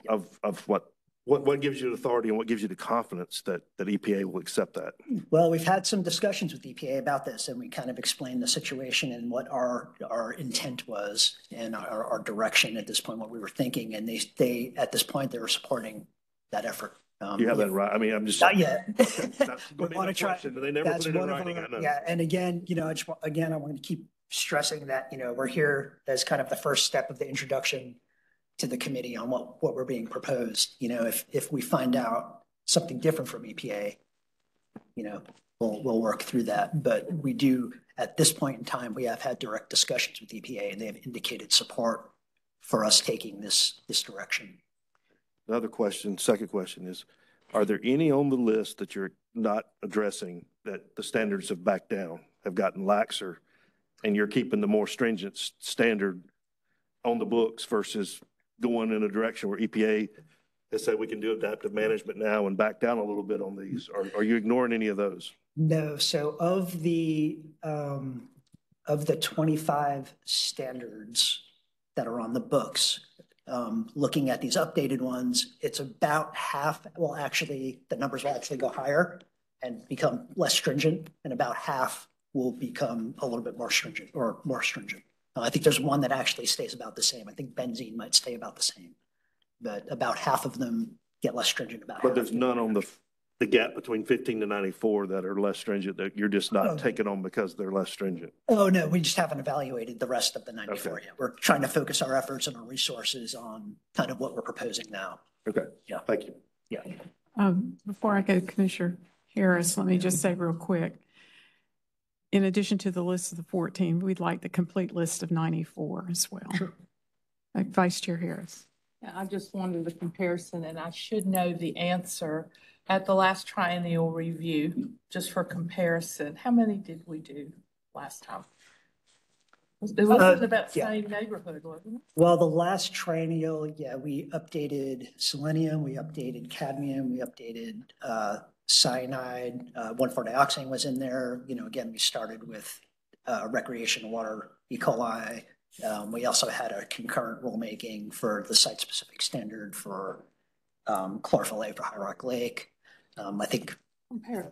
of what gives you the authority and what gives you the confidence that EPA will accept that? Well, we've had some discussions with EPA about this, and we kind of explained the situation and what our intent was and our direction at this point, what we were thinking. And they at this point, they were supporting that effort. You have that right. I mean, I'm just not yet. We want to try. They never put it in writing. I know. Yeah, and again, I want to keep stressing that we're here as kind of the first step of the introduction to the committee on what we're being proposed. If we find out something different from EPA, we'll work through that. But we do, at this point in time, we have had direct discussions with EPA, and they have indicated support for us taking this direction. Another question, second question is, are there any on the list that you're not addressing that the standards have backed down, have gotten laxer, and you're keeping the more stringent standard on the books versus going in a direction where EPA has said we can do adaptive management now and back down a little bit on these? Are you ignoring any of those? No. So of the 25 standards that are on the books, looking at these updated ones, it's about half. Well, actually, the numbers will actually go higher and become less stringent, and about half will become a little bit more stringent or more stringent. I think there's one that actually stays about the same. I think benzene might stay about the same, but about half of them get less stringent. But there's none on the gap between 15 to 94 that are less stringent that you're just not taking on because they're less stringent. Oh, no, we just haven't evaluated the rest of the 94 okay. yet. We're trying to focus our efforts and our resources on kind of what we're proposing now. Okay. Yeah. Thank you. Yeah. Before I go, Commissioner Harris, let me just say real quick. In addition to the list of the 14, we'd like the complete list of 94 as well. Sure. Vice Chair Harris. Yeah, I just wanted a comparison, and I should know the answer. At the last triennial review, just for comparison, how many did we do last time? It wasn't about yeah. same neighborhood, wasn't it? Well, the last triennial, yeah, we updated selenium, we updated cadmium, we updated cyanide, 1,4-dioxane was in there. You know, again, we started with recreational water, E. coli. We also had a concurrent rulemaking for the site-specific standard for chlorophyll A for High Rock Lake. I think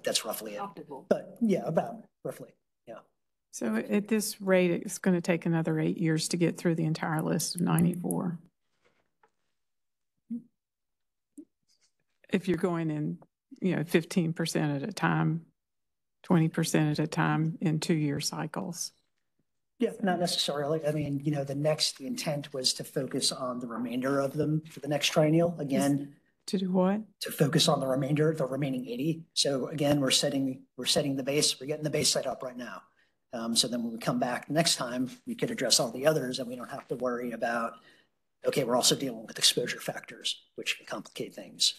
that's roughly it. But yeah, about roughly, yeah. So at this rate, it's going to take another 8 years to get through the entire list of 94. If you're going in, 15% at a time, 20% at a time in 2-year cycles. Yeah, not necessarily. I mean, the intent was to focus on the remainder of them for the next triennial. Again, to do what? To focus on the remaining 80. So again, we're setting the base. We're getting the base set up right now. So then when we come back next time, we could address all the others, and we don't have to worry about, okay, we're also dealing with exposure factors, which can complicate things,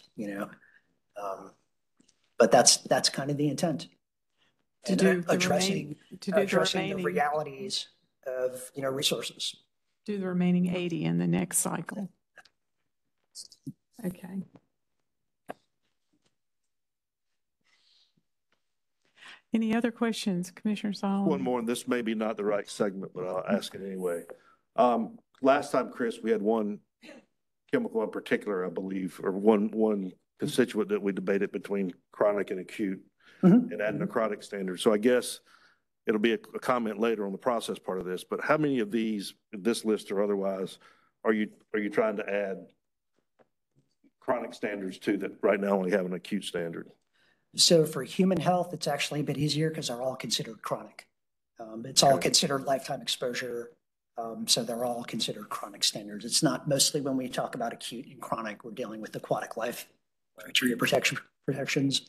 But that's kind of the intent. To do addressing the realities of, resources. Do the remaining 80 in the next cycle. Okay. Any other questions, Commissioner Solomon? One more, and this may be not the right segment, but I'll ask it anyway. Last time, Chris, we had one chemical in particular, I believe, or one constituent that we debated between chronic and acute and add necrotic standards. So I guess it'll be a comment later on the process part of this, but how many of these, this list or otherwise, are you trying to add chronic standards to that right now only have an acute standard? So for human health, it's actually a bit easier because they're all considered chronic. It's all considered lifetime exposure. So they're all considered chronic standards. It's not mostly when we talk about acute and chronic, we're dealing with aquatic life criteria protections.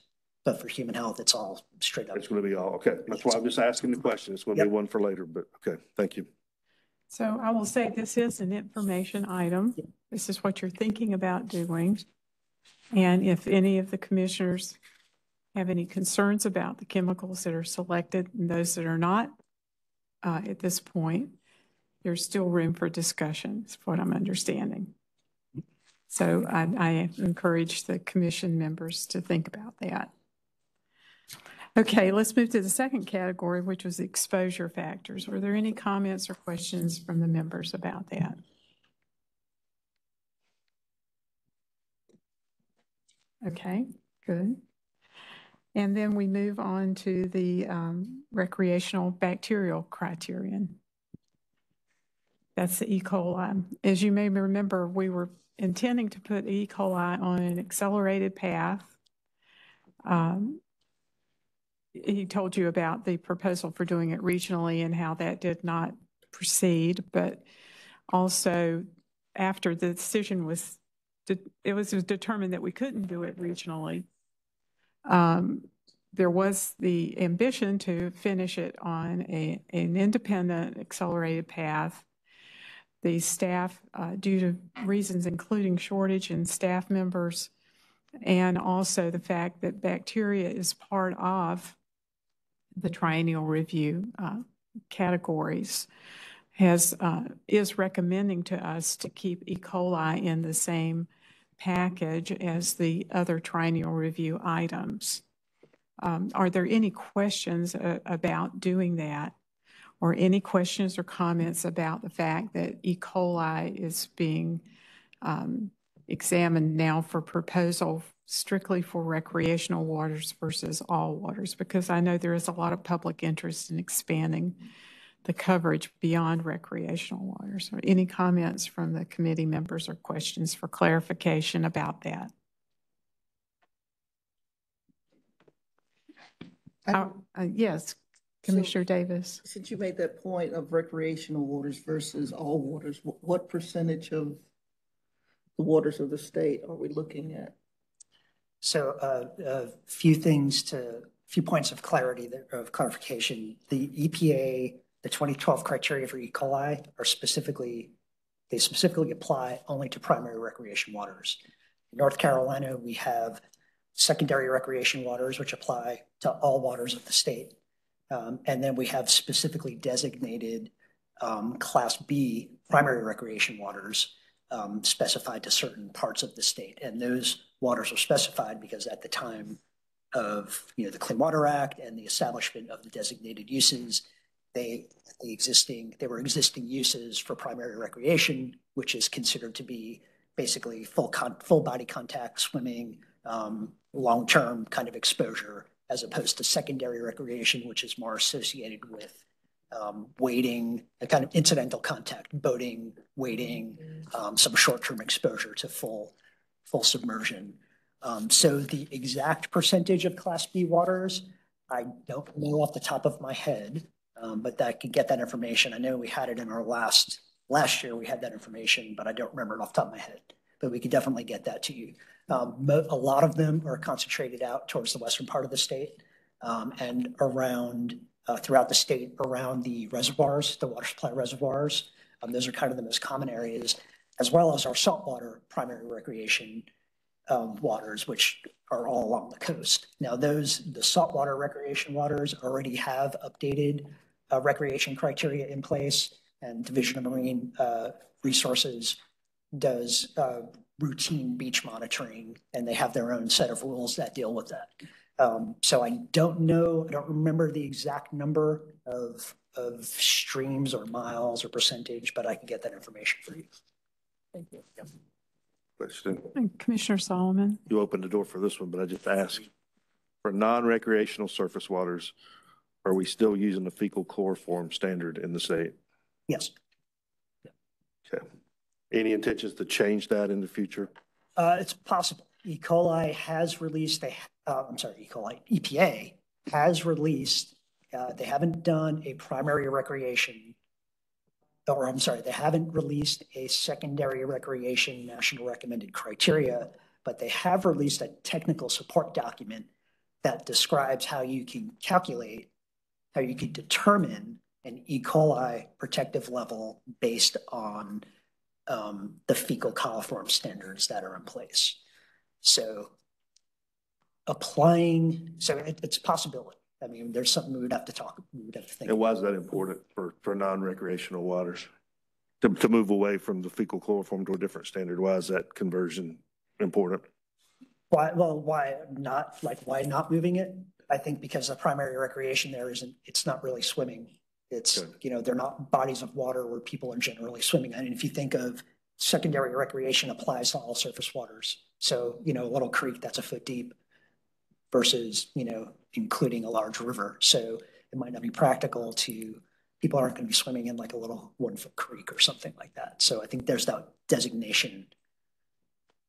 But for human health, it's all straight up. It's going to be all, okay. That's why I'm just asking the question. It's going to be one for later, but okay, thank you. So I will say this is an information item. This is what you're thinking about doing. And if any of the commissioners have any concerns about the chemicals that are selected and those that are not, at this point, there's still room for discussion, is what I'm understanding. So I encourage the commission members to think about that. Okay, let's move to the second category, which was exposure factors. Were there any comments or questions from the members about that? Okay, good. And then we move on to the recreational bacterial criterion. That's the E. coli. As you may remember, we were intending to put E. coli on an accelerated path. He told you about the proposal for doing it regionally and how that did not proceed, but also after the decision was, it was determined that we couldn't do it regionally. There was the ambition to finish it on an independent accelerated path. The staff, due to reasons including shortage in staff members, and also the fact that bacteria is part of the triennial review categories, is recommending to us to keep E. coli in the same package as the other triennial review items. Are there any questions about doing that, or any questions or comments about the fact that E. coli is being examined now for proposal strictly for recreational waters versus all waters? Because I know there is a lot of public interest in expanding the coverage beyond recreational waters. Or any comments from the committee members or questions for clarification about that? Yes, Commissioner Davis. Since you made that point of recreational waters versus all waters, what percentage of the waters of the state are we looking at? So a few points of clarification. The EPA, the 2012 criteria for E. coli are specifically apply only to primary recreation waters. In North Carolina, we have secondary recreation waters, which apply to all waters of the state. And then we have specifically designated Class B primary recreation waters specified to certain parts of the state. And those waters were specified because at the time of the Clean Water Act and the establishment of the designated uses, they were existing uses for primary recreation, which is considered to be basically full body contact swimming, long-term kind of exposure, as opposed to secondary recreation, which is more associated with wading, a kind of incidental contact, boating, wading, some short-term exposure to full submersion. So the exact percentage of Class B waters, I don't know off the top of my head, but I could get that information. I know we had it in our last year, we had that information, but I don't remember it off the top of my head. But we could definitely get that to you. A lot of them are concentrated out towards the western part of the state and around throughout the state around the reservoirs, the water supply reservoirs. Those are kind of the most common areas, as well as our saltwater primary recreation waters, which are all along the coast. Now, the saltwater recreation waters already have updated recreation criteria in place, and Division of Marine Resources does routine beach monitoring, and they have their own set of rules that deal with that. So I don't remember the exact number of streams or miles or percentage, but I can get that information for you. Thank you. Yep. Question. And Commissioner Solomon. You opened the door for this one, but I just asked, for non-recreational surface waters, are we still using the fecal chloroform standard in the state? Yes. Okay. Any intentions to change that in the future? It's possible. EPA has released, they haven't done a primary recreation, they haven't released a secondary recreation national recommended criteria, but they have released a technical support document that describes how you can determine an E. coli protective level based on the fecal coliform standards that are in place. So it's a possibility. I mean, there's something we would have to think. And why is that important for non-recreational waters? To move away from the fecal chloroform to a different standard, why is that conversion important? Why not moving it? I think because the primary recreation there it's not really swimming. It's, they're not bodies of water where people are generally swimming. I mean, if you think of secondary recreation applies to all surface waters. So, a little creek that's a foot deep versus, including a large river. So it might not be practical people aren't going to be swimming in like a little 1 foot creek or something like that. So I think there's that designation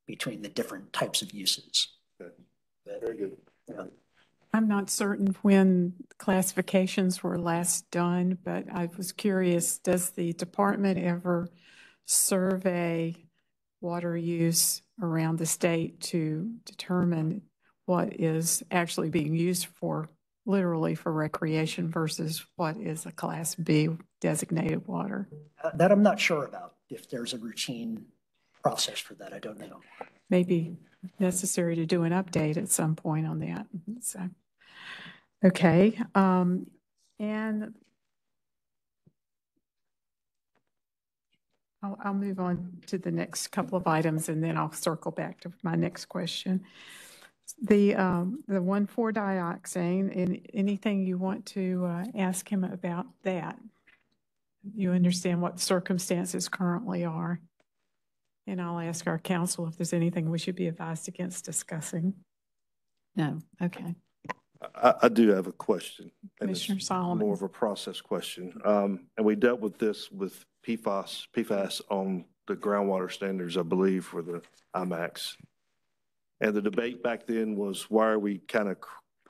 between the different types of uses. Okay. Very good. Yeah. I'm not certain when classifications were last done, but I was curious, does the department ever survey water use around the state to determine what is actually being used literally for recreation versus what is a Class B designated water? That I'm not sure about, if there's a routine process for that. I don't know. Maybe necessary to do an update at some point on that. So, okay. And I'll move on to the next couple of items, and then I'll circle back to my next question. The 1,4-dioxane, and anything you want to ask him about that? You understand what the circumstances currently are. And I'll ask our counsel if there's anything we should be advised against discussing. No, okay. I do have a question. Commissioner Solomon. More of a process question. And we dealt with this with PFAS on the groundwater standards, I believe, for the IMAX. And the debate back then was, why are we kind of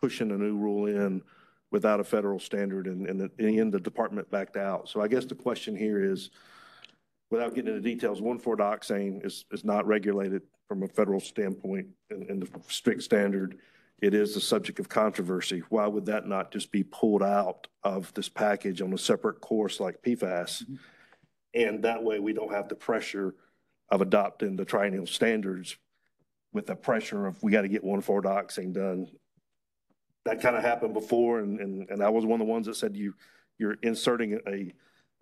pushing a new rule in without a federal standard? And in the department backed out. So I guess the question here is, without getting into details, 1,4-dioxane is not regulated from a federal standpoint in the strict standard. It is the subject of controversy. Why would that not just be pulled out of this package on a separate course like PFAS? Mm-hmm. And that way we don't have the pressure of adopting the triennial standards with the pressure of we got to get 1,4-dioxane done. That kind of happened before, and I was one of the ones that said you're inserting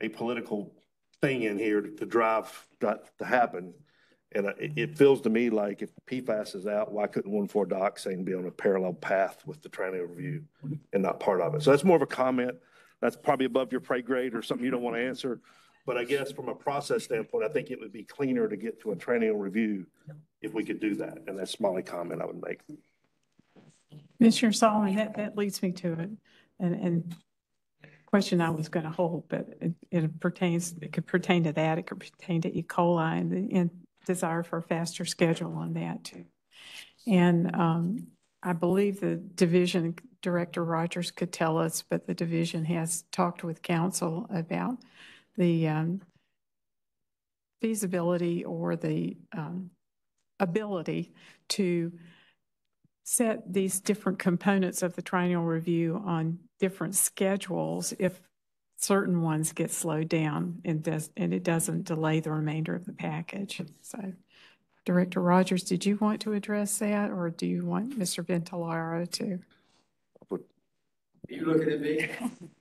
a political thing in here to drive that to happen. And it feels to me like if PFAS is out, why couldn't 1,4-dioxane be on a parallel path with the triennial review and not part of it? So that's more of a comment. That's probably above your pay grade or something you don't want to answer. But I guess from a process standpoint, I think it would be cleaner to get to a triennial review if we could do that. And that's my only comment I would make. Mr. Solomon, that leads me to it. And question I was going to hold, but it could pertain to that. It could pertain to E. coli and the desire for a faster schedule on that too. And I believe the division, Director Rogers could tell us, but the division has talked with council about the feasibility or the ability to set these different components of the triennial review on different schedules if certain ones get slowed down and it doesn't delay the remainder of the package. So, Director Rogers, did you want to address that, or do you want Mr. Ventilaro to? You looking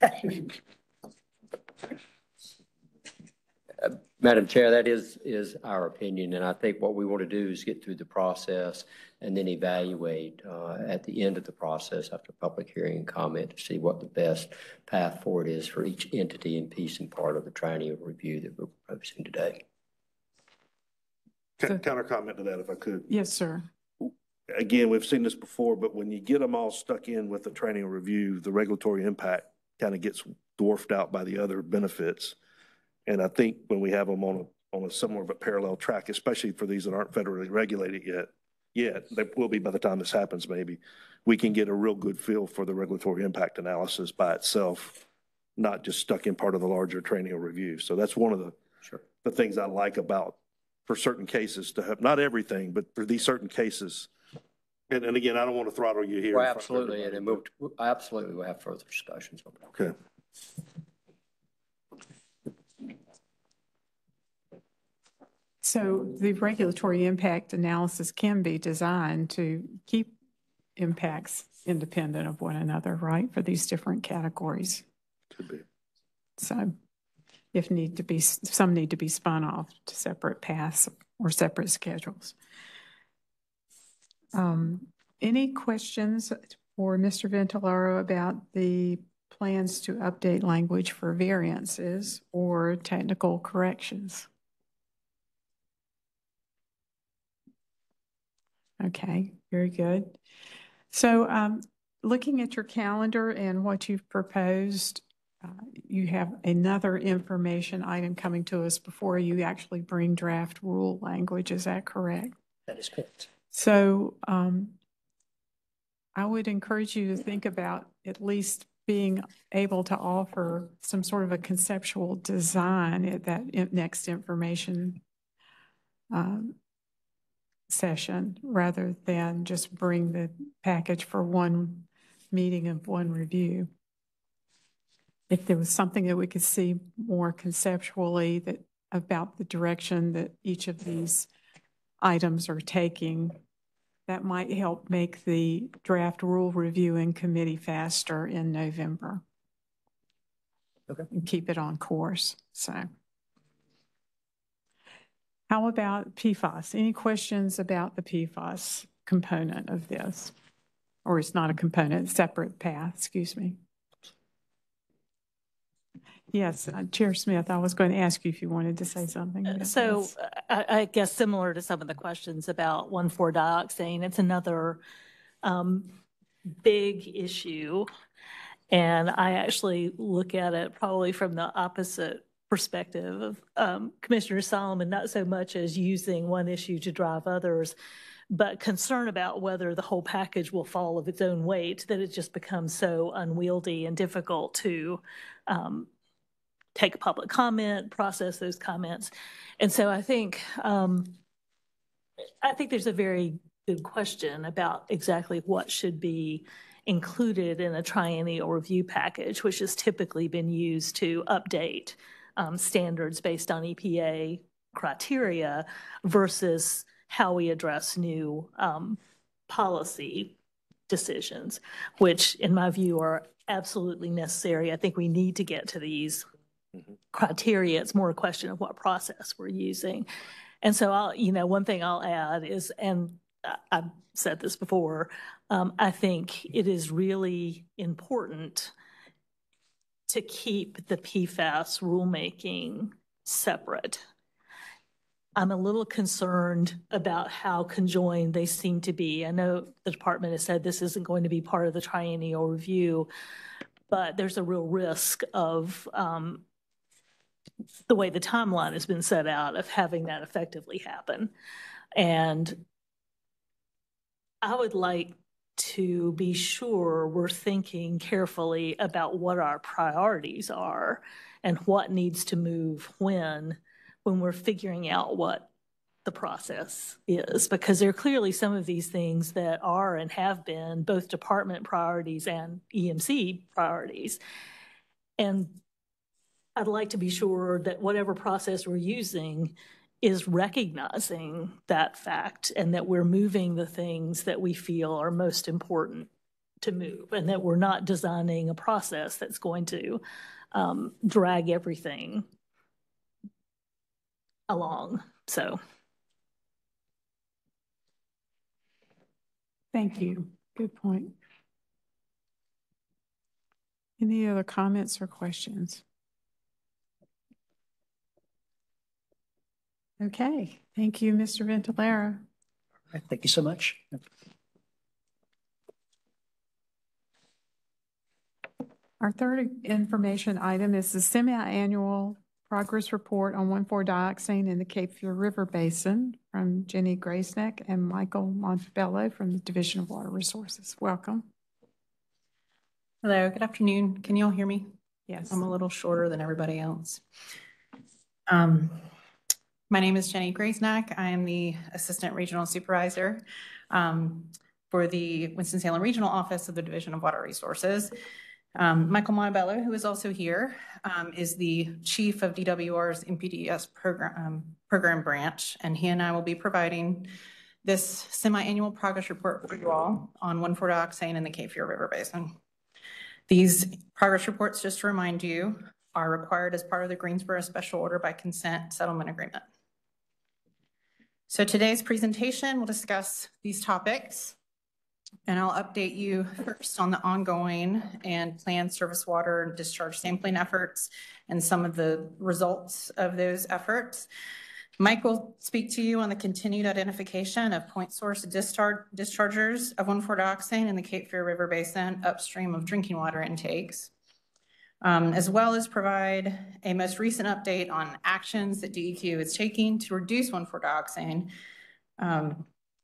at me? Madam Chair, that is our opinion, and I think what we want to do is get through the process and then evaluate at the end of the process after public hearing and comment to see what the best path forward is for each entity and piece and part of the triennial review that we're proposing today. Counter comment to that, if I could. Yes, sir. Again, we've seen this before, but when you get them all stuck in with the triennial review, the regulatory impact kind of gets dwarfed out by the other benefits. And I think when we have them on a somewhat of a parallel track, especially for these that aren't federally regulated yet, they will be by the time this happens, maybe, we can get a real good feel for the regulatory impact analysis by itself, not just stuck in part of the larger triennial review. So that's one of the things I like about, for certain cases, to have, not everything, but for these certain cases. And again, I don't want to throttle you here. Well, absolutely, and absolutely we'll have further discussions on that. Okay. So the regulatory impact analysis can be designed to keep impacts independent of one another, right, for these different categories? Could be. So if some need to be spun off to separate paths or separate schedules. Any questions for Mr. Ventilaro about the plans to update language for variances or technical corrections? Okay, very good. So looking at your calendar and what you've proposed, you have another information item coming to us before you actually bring draft rule language. Is that correct? That is correct. So I would encourage you to think about at least being able to offer some sort of a conceptual design at that next information session, rather than just bring the package for one meeting of one review. If there was something that we could see more conceptually that about the direction that each of these items are taking, that might help make the draft rule review in committee faster in November. Okay. And keep it on course. So how about PFAS? Any questions about the PFAS component of this? Or it's not a component, separate path, excuse me. Yes, Chair Smith, I was going to ask you if you wanted to say something about this. I guess similar to some of the questions about 1,4-dioxane, it's another big issue. And I actually look at it probably from the opposite perspective of Commissioner Solomon, not so much as using one issue to drive others, but concern about whether the whole package will fall of its own weight, that it just becomes so unwieldy and difficult to take public comment, process those comments. And so I think there's a very good question about exactly what should be included in a triennial review package, which has typically been used to update standards based on EPA criteria versus how we address new policy decisions, which in my view are absolutely necessary. I think we need to get to these criteria. It's more a question of what process we're using. And so one thing I'll add is, and I've said this before, I think it is really important to keep the PFAS rulemaking separate. I'm a little concerned about how conjoined they seem to be. I know the department has said this isn't going to be part of the triennial review, but there's a real risk of the way the timeline has been set out of having that effectively happen. And I would like to be sure we're thinking carefully about what our priorities are and what needs to move when we're figuring out what the process is, because there are clearly some of these things that are and have been both department priorities and EMC priorities. And I'd like to be sure that whatever process we're using is recognizing that fact and that we're moving the things that we feel are most important to move, and that we're not designing a process that's going to drag everything along. So. Thank you. Good point. Any other comments or questions? Okay, thank you, Mr. Ventilera. All right, thank you so much. Our third information item is the semi-annual progress report on 1,4-dioxane in the Cape Fear River Basin from Jenny Graceneck and Michael Montebello from the Division of Water Resources. Welcome. Hello, good afternoon. Can you all hear me? Yes. I'm a little shorter than everybody else. My name is Jenny Graceneck. I am the Assistant Regional Supervisor for the Winston-Salem Regional Office of the Division of Water Resources. Michael Montebello, who is also here, is the Chief of DWR's MPDS program branch, and he and I will be providing this semi-annual progress report for you all on 1,4-dioxane in the Cape Fear River Basin. These progress reports, just to remind you, are required as part of the Greensboro Special Order by Consent Settlement Agreement. So today's presentation will discuss these topics, and I'll update you first on the ongoing and planned surface water discharge sampling efforts and some of the results of those efforts. Mike will speak to you on the continued identification of point source dischargers of 1,4-dioxane in the Cape Fear River Basin upstream of drinking water intakes, as well as provide a most recent update on actions that DEQ is taking to reduce 1,4-dioxane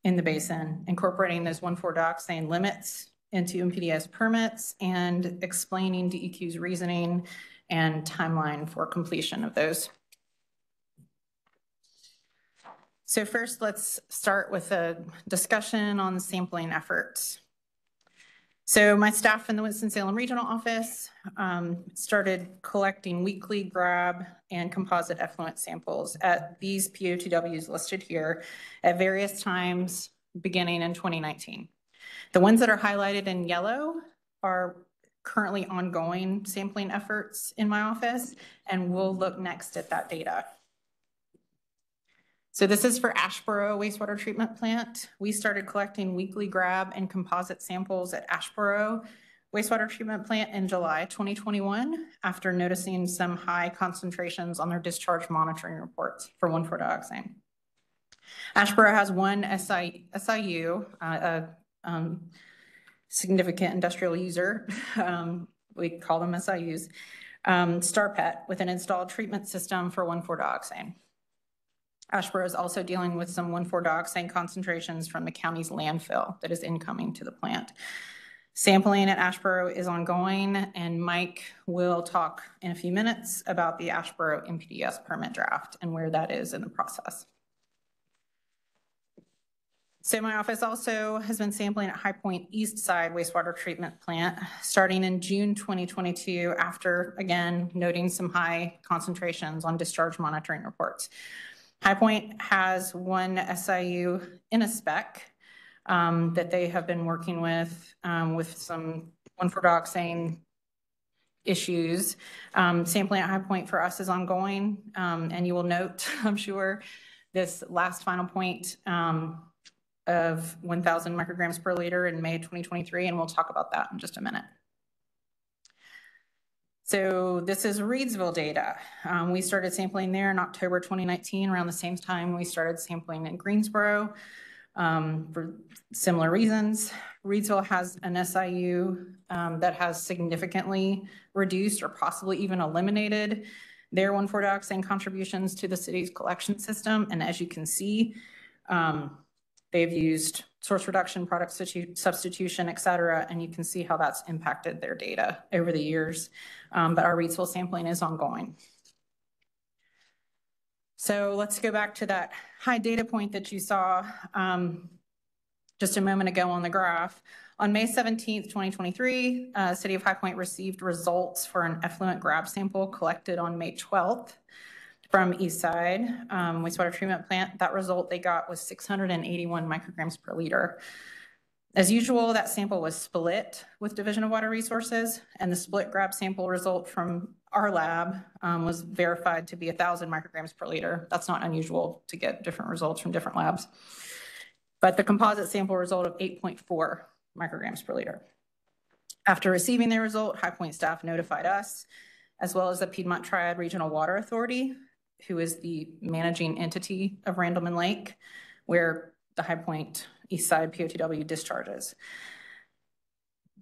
in the basin, incorporating those 1,4-dioxane limits into MPDS permits and explaining DEQ's reasoning and timeline for completion of those. So first, let's start with a discussion on the sampling efforts. So my staff in the Winston-Salem Regional Office started collecting weekly grab and composite effluent samples at these PO2Ws listed here at various times beginning in 2019. The ones that are highlighted in yellow are currently ongoing sampling efforts in my office, and we'll look next at that data. So this is for Asheboro Wastewater Treatment Plant. We started collecting weekly grab and composite samples at Asheboro Wastewater Treatment Plant in July 2021 after noticing some high concentrations on their discharge monitoring reports for 1,4-dioxane. Asheboro has one SIU, significant industrial user, we call them SIUs, StarPet, with an installed treatment system for 1,4-dioxane. Asheboro is also dealing with some 1,4-dioxane concentrations from the county's landfill that is incoming to the plant. Sampling at Ashboro is ongoing, and Mike will talk in a few minutes about the Ashboro MPDS permit draft and where that is in the process. So my office also has been sampling at High Point East Side wastewater treatment plant starting in June 2022 after, again, noting some high concentrations on discharge monitoring reports. High Point has one SIU in a spec that they have been working with some 1,4-dioxane issues. Sampling at High Point for us is ongoing, and you will note, I'm sure, this last final point of 1,000 micrograms per liter in May 2023, and we'll talk about that in just a minute. So this is Reedsville data. We started sampling there in October 2019, around the same time we started sampling in Greensboro. For similar reasons. Reedsville has an SIU that has significantly reduced or possibly even eliminated their 1,4-dioxane contributions to the city's collection system. And as you can see, they've used source reduction, product substitution, et cetera, and you can see how that's impacted their data over the years. But our Reedsville sampling is ongoing. So let's go back to that high data point that you saw just a moment ago on the graph. On May 17th, 2023, City of High Point received results for an effluent grab sample collected on May 12th from Eastside wastewater treatment plant. That result they got was 681 micrograms per liter. As usual, that sample was split with Division of Water Resources, and the split grab sample result from our lab was verified to be 1,000 micrograms per liter. That's not unusual to get different results from different labs. But the composite sample result of 8.4 micrograms per liter. After receiving their result, High Point staff notified us, as well as the Piedmont Triad Regional Water Authority, who is the managing entity of Randleman Lake, where the High Point Eastside POTW discharges.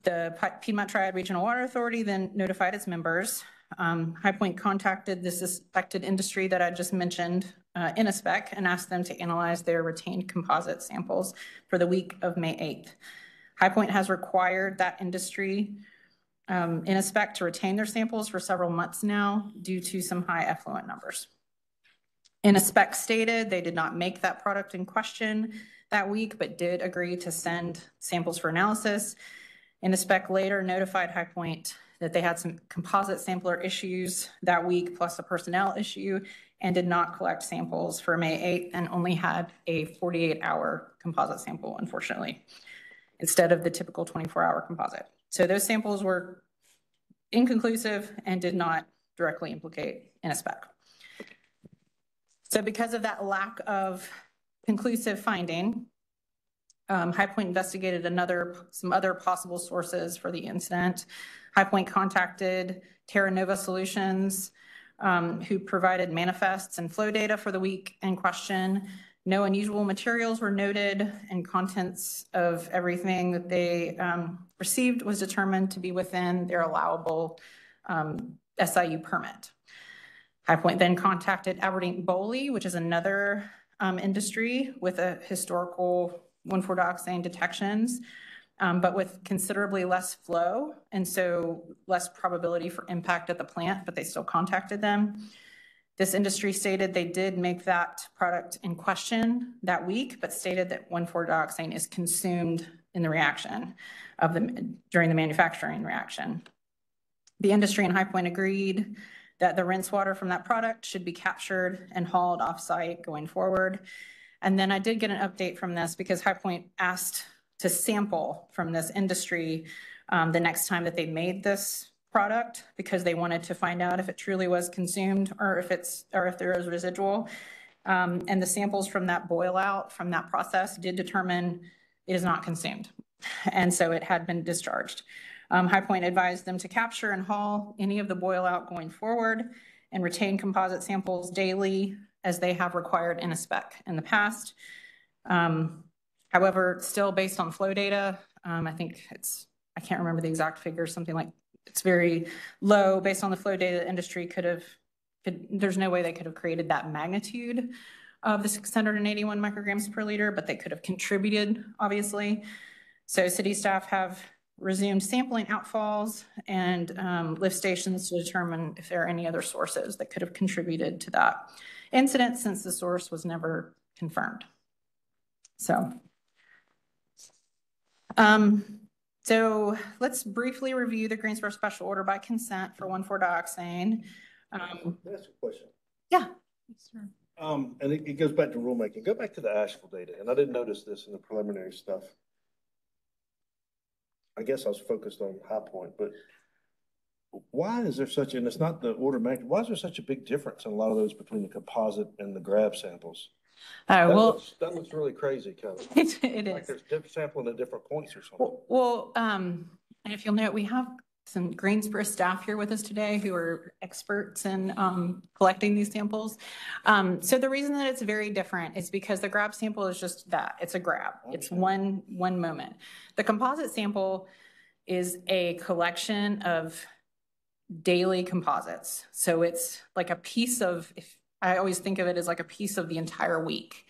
The Piedmont Triad Regional Water Authority then notified its members. High Point contacted this suspected industry that I just mentioned in a spec and asked them to analyze their retained composite samples for the week of May 8th. High Point has required that industry in a spec to retain their samples for several months now due to some high effluent numbers. In a spec stated, they did not make that product in question that week, but did agree to send samples for analysis. In a spec later notified High Point that they had some composite sampler issues that week, plus a personnel issue, and did not collect samples for May 8th and only had a 48-hour composite sample, unfortunately, instead of the typical 24-hour composite. So those samples were inconclusive and did not directly implicate in a spec. So because of that lack of conclusive finding, High Point investigated some other possible sources for the incident. High Point contacted Terra Nova Solutions, who provided manifests and flow data for the week in question. No unusual materials were noted, and contents of everything that they received was determined to be within their allowable SIU permit. High Point then contacted Aberdeen Bowley, which is another industry with a historical 1,4-dioxane detections, but with considerably less flow, and so less probability for impact at the plant, but they still contacted them. This industry stated they did make that product in question that week, but stated that 1,4-dioxane is consumed in the reaction during the manufacturing reaction. The industry and High Point agreed that the rinse water from that product should be captured and hauled off-site going forward. And then I did get an update from this because High Point asked to sample from this industry the next time that they made this product, because they wanted to find out if it truly was consumed or if there is residual. And the samples from that boil out from that process did determine it is not consumed. And so it had been discharged. High Point advised them to capture and haul any of the boil out going forward and retain composite samples daily as they have required in a spec in the past. However, still based on flow data, I can't remember the exact figure, something like it's very low based on the flow data. The industry there's no way they could have created that magnitude of the 681 micrograms per liter, but they could have contributed, obviously. So city staff have resumed sampling outfalls and lift stations to determine if there are any other sources that could have contributed to that incident, since the source was never confirmed. So let's briefly review the Greensboro special order by consent for 1,4-dioxane. That's a question. Yeah. And it goes back to rulemaking. Go back to the Asheville data, and I didn't notice this in the preliminary stuff. I guess I was focused on High Point, but why is there such, and it's not the order of magnitude, why is there such a big difference in a lot of those between the composite and the grab samples? That looks really crazy, kind of. It like is. there's sampling at different points or something. And if you'll note, we have some Greensboro staff here with us today who are experts in collecting these samples. So the reason that it's very different is because the grab sample is just that, it's a grab. It's one moment. The composite sample is a collection of daily composites. So it's like a piece of, I always think of it as like a piece of the entire week.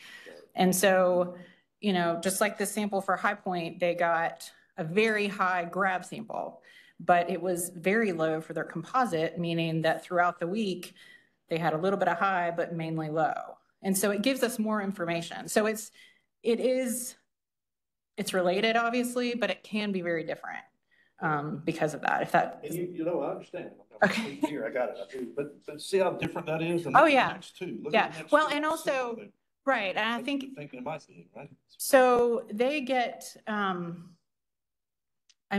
And so, you know, just like the sample for High Point, they got a very high grab sample, but it was very low for their composite, meaning that throughout the week, they had a little bit of high, but mainly low. And so it gives us more information. So it's related, obviously, but it can be very different because of that. If that, and you know, I understand. Okay. Here, I got it. I do. But see how different that is. And oh yeah. Look yeah. At the next well, two. and also, right. And I think it might be, right? So they get. I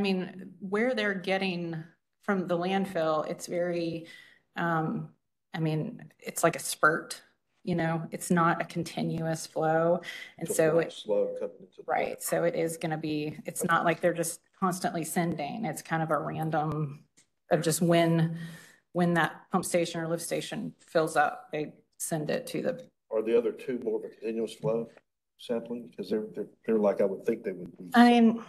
mean, where they're getting from the landfill, it's very. I mean, it's like a spurt. You know, it's not a continuous flow, and so it's slow cutting into right. So it is going to be. It's not like they're just constantly sending. It's kind of a random of just when that pump station or lift station fills up, they send it to the. Are the other two more of a continuous flow sampling? Because they're like I would think they would be. I mean,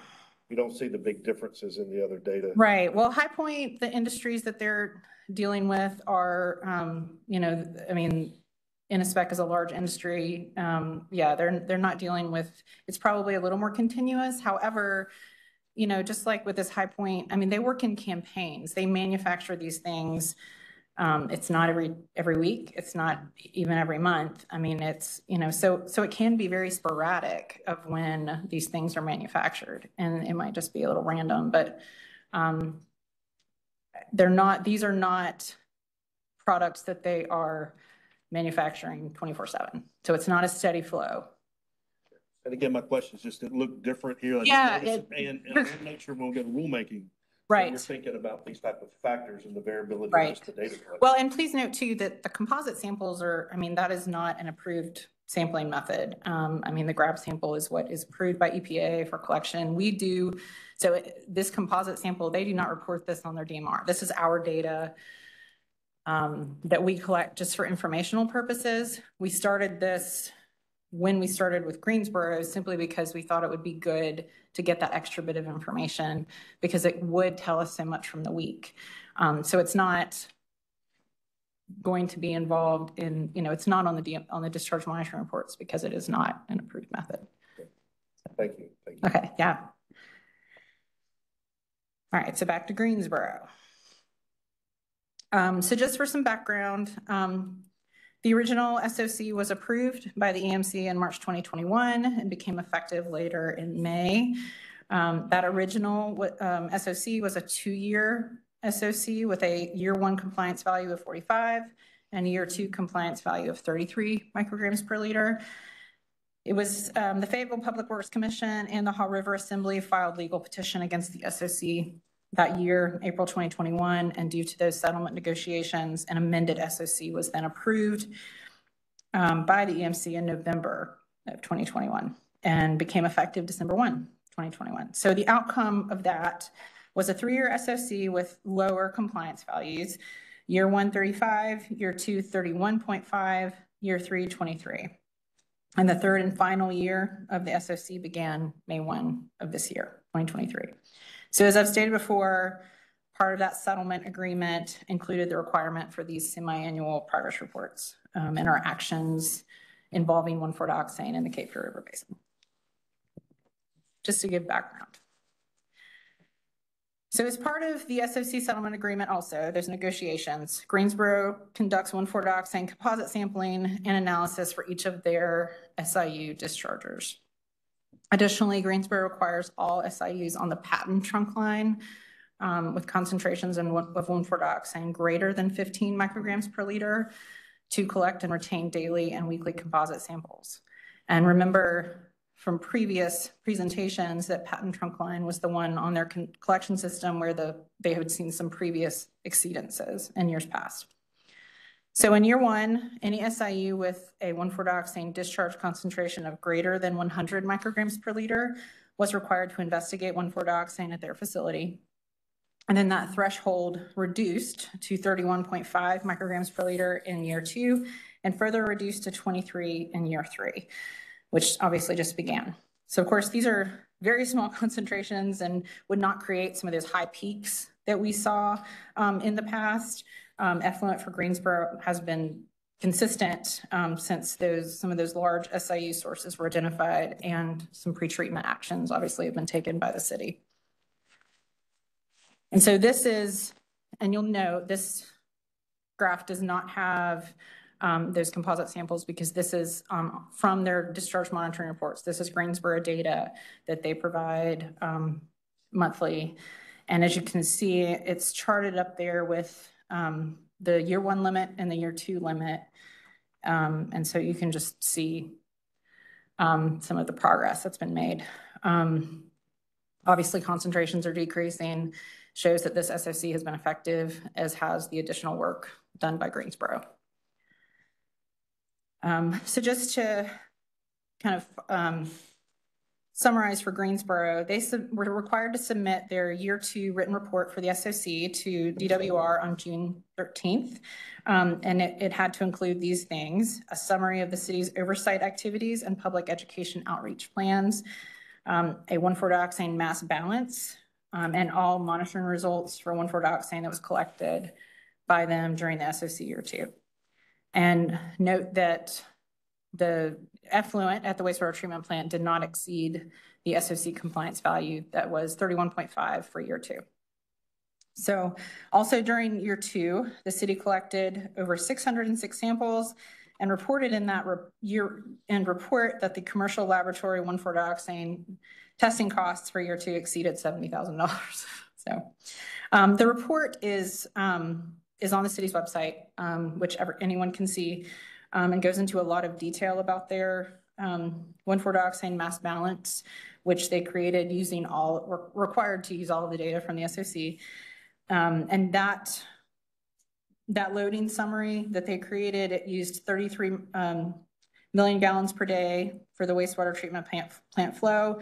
you don't see the big differences in the other data. Right. Well, High Point, the industries that they're dealing with are, you know, I mean, Innispec is a large industry. Yeah, they're not dealing with, it's probably a little more continuous. However, you know, just like with this High Point, I mean, they work in campaigns. They manufacture these things. It's not every week. It's not even every month. I mean, it's, you know, so it can be very sporadic of when these things are manufactured, and it might just be a little random, but these are not products that they are manufacturing 24/7. So it's not a steady flow. And again, my question is just, it looked different here. Yeah. And make sure we'll get rulemaking. Right. You're thinking about these type of factors and the variability right. of just the data collection. Well, and please note too that the composite samples are, I mean, that is not an approved sampling method. I mean, the grab sample is what is approved by EPA for collection. We do, so this composite sample, they do not report this on their DMR. This is our data that we collect just for informational purposes. We started this when we started with Greensboro simply because we thought it would be good to get that extra bit of information because it would tell us so much from the week. So it's not going to be involved in, you know, it's not on the discharge monitoring reports because it is not an approved method. Thank you. Thank you. Okay, yeah. All right, so back to Greensboro. So just for some background, the original SOC was approved by the EMC in March 2021 and became effective later in May. That original SOC was a 2-year SOC with a year 1 compliance value of 45 and a year 2 compliance value of 33 micrograms per liter. It was the Fayetteville Public Works Commission and the Haw River Assembly filed legal petition against the SOC that year, April 2021, and due to those settlement negotiations, an amended SOC was then approved by the EMC in November of 2021 and became effective December 1, 2021. So the outcome of that was a 3-year SOC with lower compliance values, year 1, 35, year 2, 31.5, year 3, 23. And the third and final year of the SOC began May 1 of this year, 2023. So as I've stated before, part of that settlement agreement included the requirement for these semi-annual progress reports and our actions involving 1,4-dioxane in the Cape Fear River Basin. Just to give background. So as part of the SOC settlement agreement also, there's negotiations. Greensboro conducts 1,4-dioxane composite sampling and analysis for each of their SIU dischargers. Additionally, Greensboro requires all SIUs on the patent trunk line with concentrations of 1,4-dioxane greater than 15 micrograms per liter to collect and retain daily and weekly composite samples. And remember from previous presentations that patent trunk line was the one on their collection system where they had seen some previous exceedances in years past. So in year one, any SIU with a 1,4-dioxane discharge concentration of greater than 100 micrograms per liter was required to investigate 1,4-dioxane at their facility. And then that threshold reduced to 31.5 micrograms per liter in year two, and further reduced to 23 in year three, which obviously just began. So of course, these are very small concentrations and would not create some of those high peaks that we saw in the past. Effluent for Greensboro has been consistent since some of those large SIU sources were identified, and some pretreatment actions obviously have been taken by the city. And so this is, and you'll note this graph does not have those composite samples because this is from their discharge monitoring reports. This is Greensboro data that they provide monthly. And as you can see, it's charted up there with the year one limit and the year two limit. And so you can just see some of the progress that's been made. Obviously, concentrations are decreasing, shows that this SOC has been effective, as has the additional work done by Greensboro. So just to kind of summarize for Greensboro, they were required to submit their year two written report for the SOC to DWR on June 13th. And it had to include these things: a summary of the city's oversight activities and public education outreach plans, a 1,4-dioxane mass balance, and all monitoring results for 1,4-dioxane that was collected by them during the SOC year two. And note that the effluent at the wastewater treatment plant did not exceed the SOC compliance value that was 31.5 for year two. So also during year two, the city collected over 606 samples and reported in that year-end report that the commercial laboratory 1,4-dioxane testing costs for year two exceeded $70,000. So the report is on the city's website, which anyone can see, and goes into a lot of detail about their 1,4-dioxane mass balance, which they created using required to use all of the data from the SOC. And that loading summary that they created, it used 33 million gallons per day for the wastewater treatment plant flow,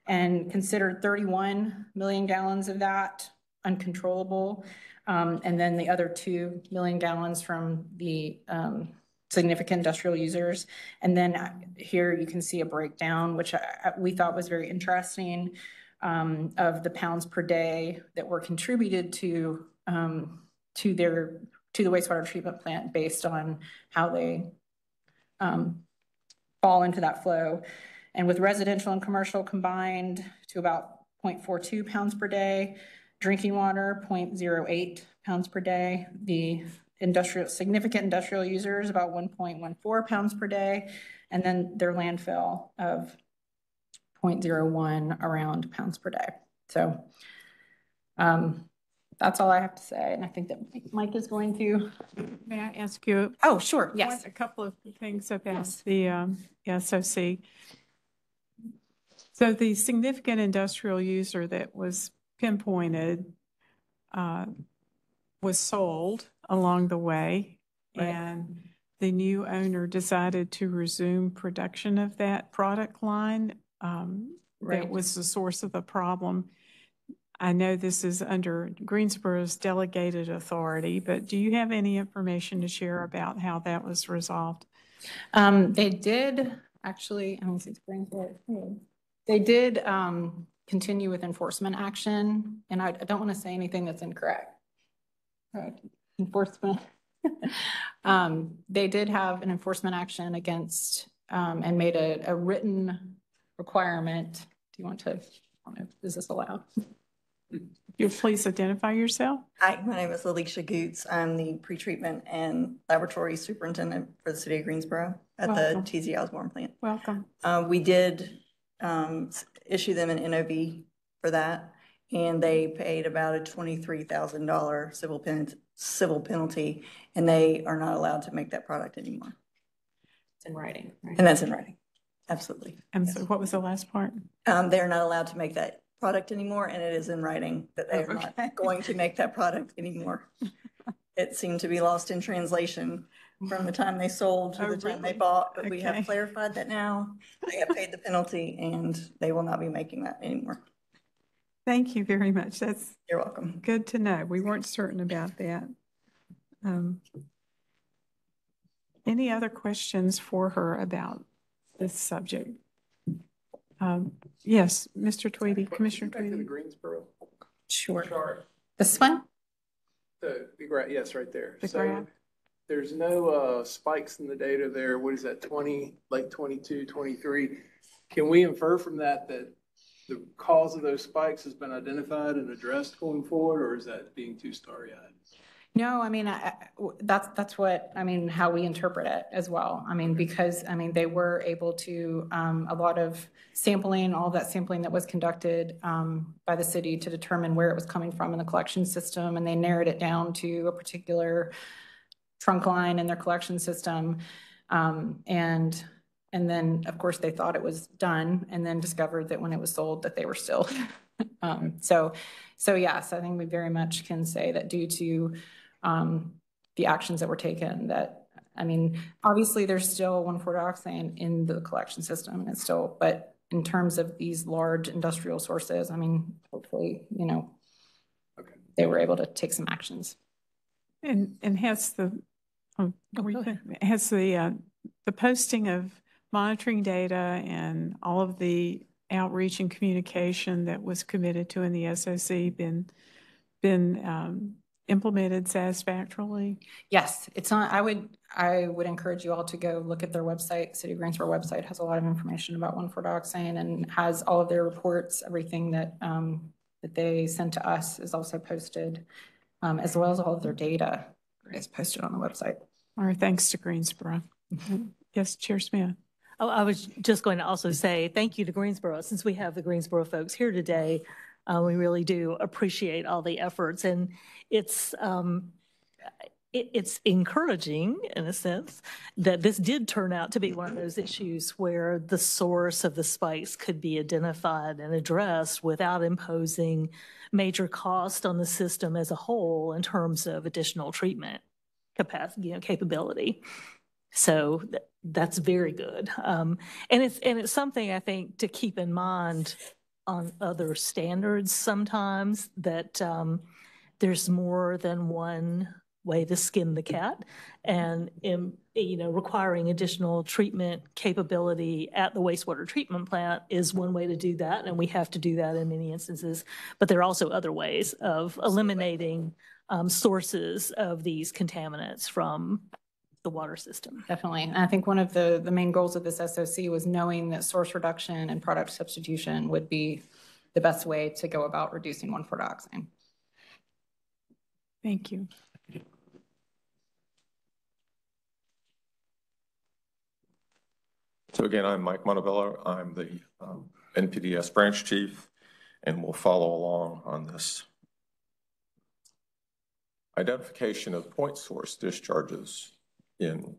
and considered 31 million gallons of that uncontrollable. And then the other 2 million gallons from the significant industrial users. And then here you can see a breakdown, which we thought was very interesting, of the pounds per day that were contributed to the wastewater treatment plant based on how they fall into that flow. And with residential and commercial combined to about 0.42 pounds per day, drinking water 0.08 pounds per day, the significant industrial users about 1.14 pounds per day, and then their landfill of 0.01 around pounds per day. So that's all I have to say. And I think that Mike is going to. May I ask you? Oh, sure. Yes. A couple of things about the SOC. So the significant industrial user that was pinpointed was sold along the way, right, and the new owner decided to resume production of that product line. Right. That was the source of the problem. I know this is under Greensboro's delegated authority, but do you have any information to share about how that was resolved? They did actually, I don't see Greensboro. They did continue with enforcement action, and I don't want to say anything that's incorrect. Enforcement. They did have an enforcement action against and made a written requirement. Do you want to, I don't know, is this allowed? You'll please identify yourself. Hi, my name is Alicia Goots. I'm the pretreatment and laboratory superintendent for the city of Greensboro at Welcome. the TZ Osborne plant. Welcome. We did issue them an NOV for that, and they paid about a $23,000 civil penalty, and they are not allowed to make that product anymore. It's in writing, right? And that's in writing, absolutely. And so what was the last part? They're not allowed to make that product anymore, and it is in writing that they are not going to make that product anymore. It seemed to be lost in translation from the time they sold to the time they bought, but we have clarified that now. They have paid the penalty, and they will not be making that anymore. Thank you very much. That's You're welcome. good to know. We weren't certain about that. Any other questions for her about this subject? Yes, Mr. Tweedy, Commissioner Back to the Tweedy. Greensboro Sure. chart. This one? Yes, right there. The So graph. there's no spikes in the data there. What is that, late 22, 23? Can we infer from that that the cause of those spikes has been identified and addressed going forward, or is that being too starry-eyed? No, I mean, that's what, I mean, how we interpret it as well. I mean, because, I mean, they were able to, a lot of sampling, all of that sampling that was conducted by the city to determine where it was coming from in the collection system, and they narrowed it down to a particular trunk line in their collection system. And then, of course, they thought it was done, and then discovered that when it was sold that they were still. So yes, I think we very much can say that due to the actions that were taken, that, I mean, obviously there's still 1,4-dioxane in the collection system, and it's still, but in terms of these large industrial sources, I mean, hopefully, you know, they were able to take some actions. And has the posting of monitoring data and all of the outreach and communication that was committed to in the SOC been implemented satisfactorily? Yes, it's not, I would encourage you all to go look at their website. City of Greensboro website has a lot of information about 1,4-dioxane and has all of their reports. Everything that that they sent to us is also posted, as well as all of their data is posted on the website. All right, thanks to Greensboro. Yes, Chair Smith. Oh, I was just going to also say thank you to Greensboro. Since we have the Greensboro folks here today, we really do appreciate all the efforts, and it's encouraging in a sense that this did turn out to be one of those issues where the source of the spikes could be identified and addressed without imposing major cost on the system as a whole in terms of additional treatment capacity, capability. So that's very good. And it's something I think to keep in mind on other standards sometimes, that there's more than one way to skin the cat, and requiring additional treatment capability at the wastewater treatment plant is one way to do that, and we have to do that in many instances. But there are also other ways of eliminating sources of these contaminants from the water system. Definitely. And I think one of the main goals of this SOC was knowing that source reduction and product substitution would be the best way to go about reducing 1,4-dioxane. Thank you. So again, I'm Mike Montebello. I'm the NPDES branch chief, and we'll follow along on this. Identification of point source discharges in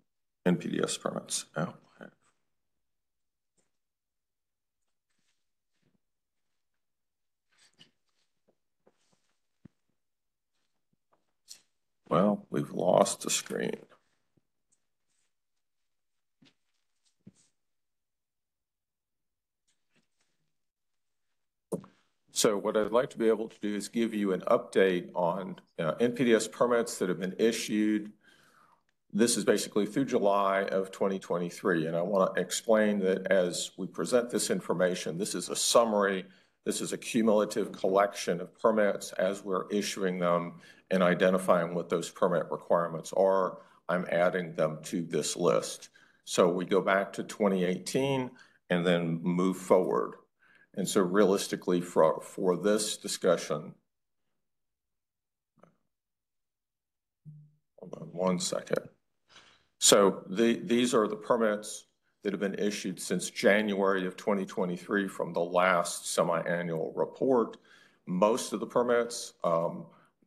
NPDES permits. Oh. Well, we've lost the screen. So what I'd like to be able to do is give you an update on NPDES permits that have been issued. This is basically through July of 2023. And I want to explain that as we present this information, this is a summary. This is a cumulative collection of permits as we're issuing them and identifying what those permit requirements are. I'm adding them to this list. So we go back to 2018 and then move forward. And so realistically for this discussion, Hold on one second. So these are the permits that have been issued since January of 2023 from the last semi-annual report. Most of the permits,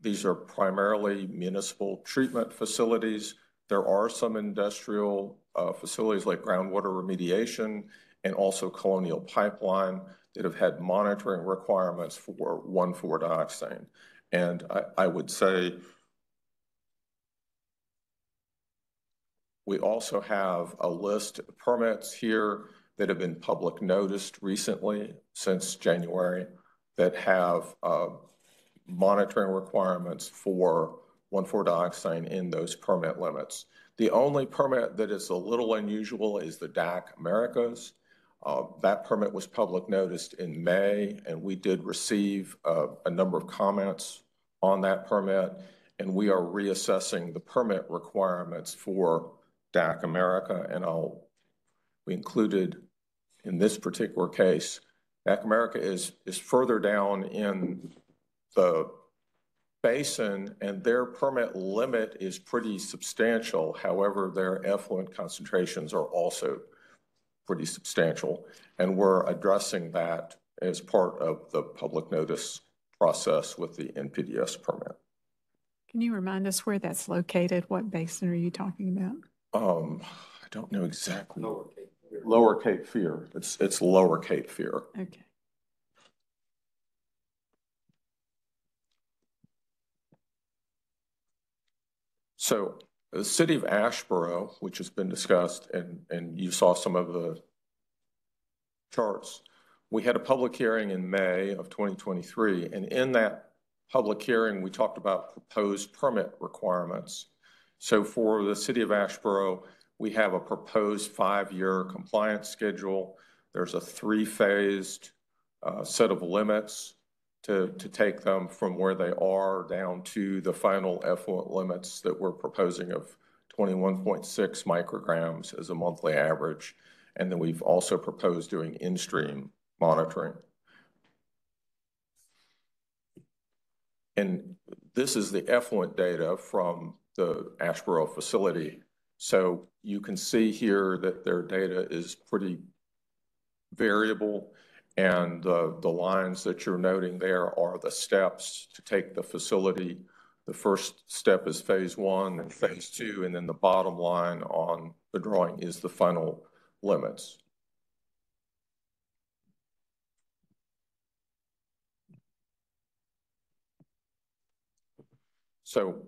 these are primarily municipal treatment facilities. There are some industrial facilities like groundwater remediation and also Colonial Pipeline that have had monitoring requirements for 1,4-dioxane. And I would say we also have a list of permits here that have been public noticed recently since January that have monitoring requirements for 1,4-dioxane in those permit limits. The only permit that is a little unusual is the DAC Americas. That permit was public noticed in May, and we did receive a number of comments on that permit, and we are reassessing the permit requirements for DAC America, and we included in this particular case, DAC America is further down in the basin, and their permit limit is pretty substantial. However, their effluent concentrations are also pretty substantial, and we're addressing that as part of the public notice process with the NPDES permit. Can you remind us where that's located? What basin are you talking about? I don't know exactly. Lower Cape Fear. It's Lower Cape Fear. Okay. So the city of Asheboro, which has been discussed, and you saw some of the charts, we had a public hearing in May of 2023, and in that public hearing, we talked about proposed permit requirements. So for the city of Asheboro, we have a proposed 5-year compliance schedule. There's a 3-phased set of limits to take them from where they are down to the final effluent limits that we're proposing of 21.6 micrograms as a monthly average. And then we've also proposed doing in-stream monitoring. And this is the effluent data from the Asheboro facility. So you can see here that their data is pretty variable, and the lines that you're noting there are the steps to take the facility. The first step is phase 1 and phase 2, and then the bottom line on the drawing is the final limits. So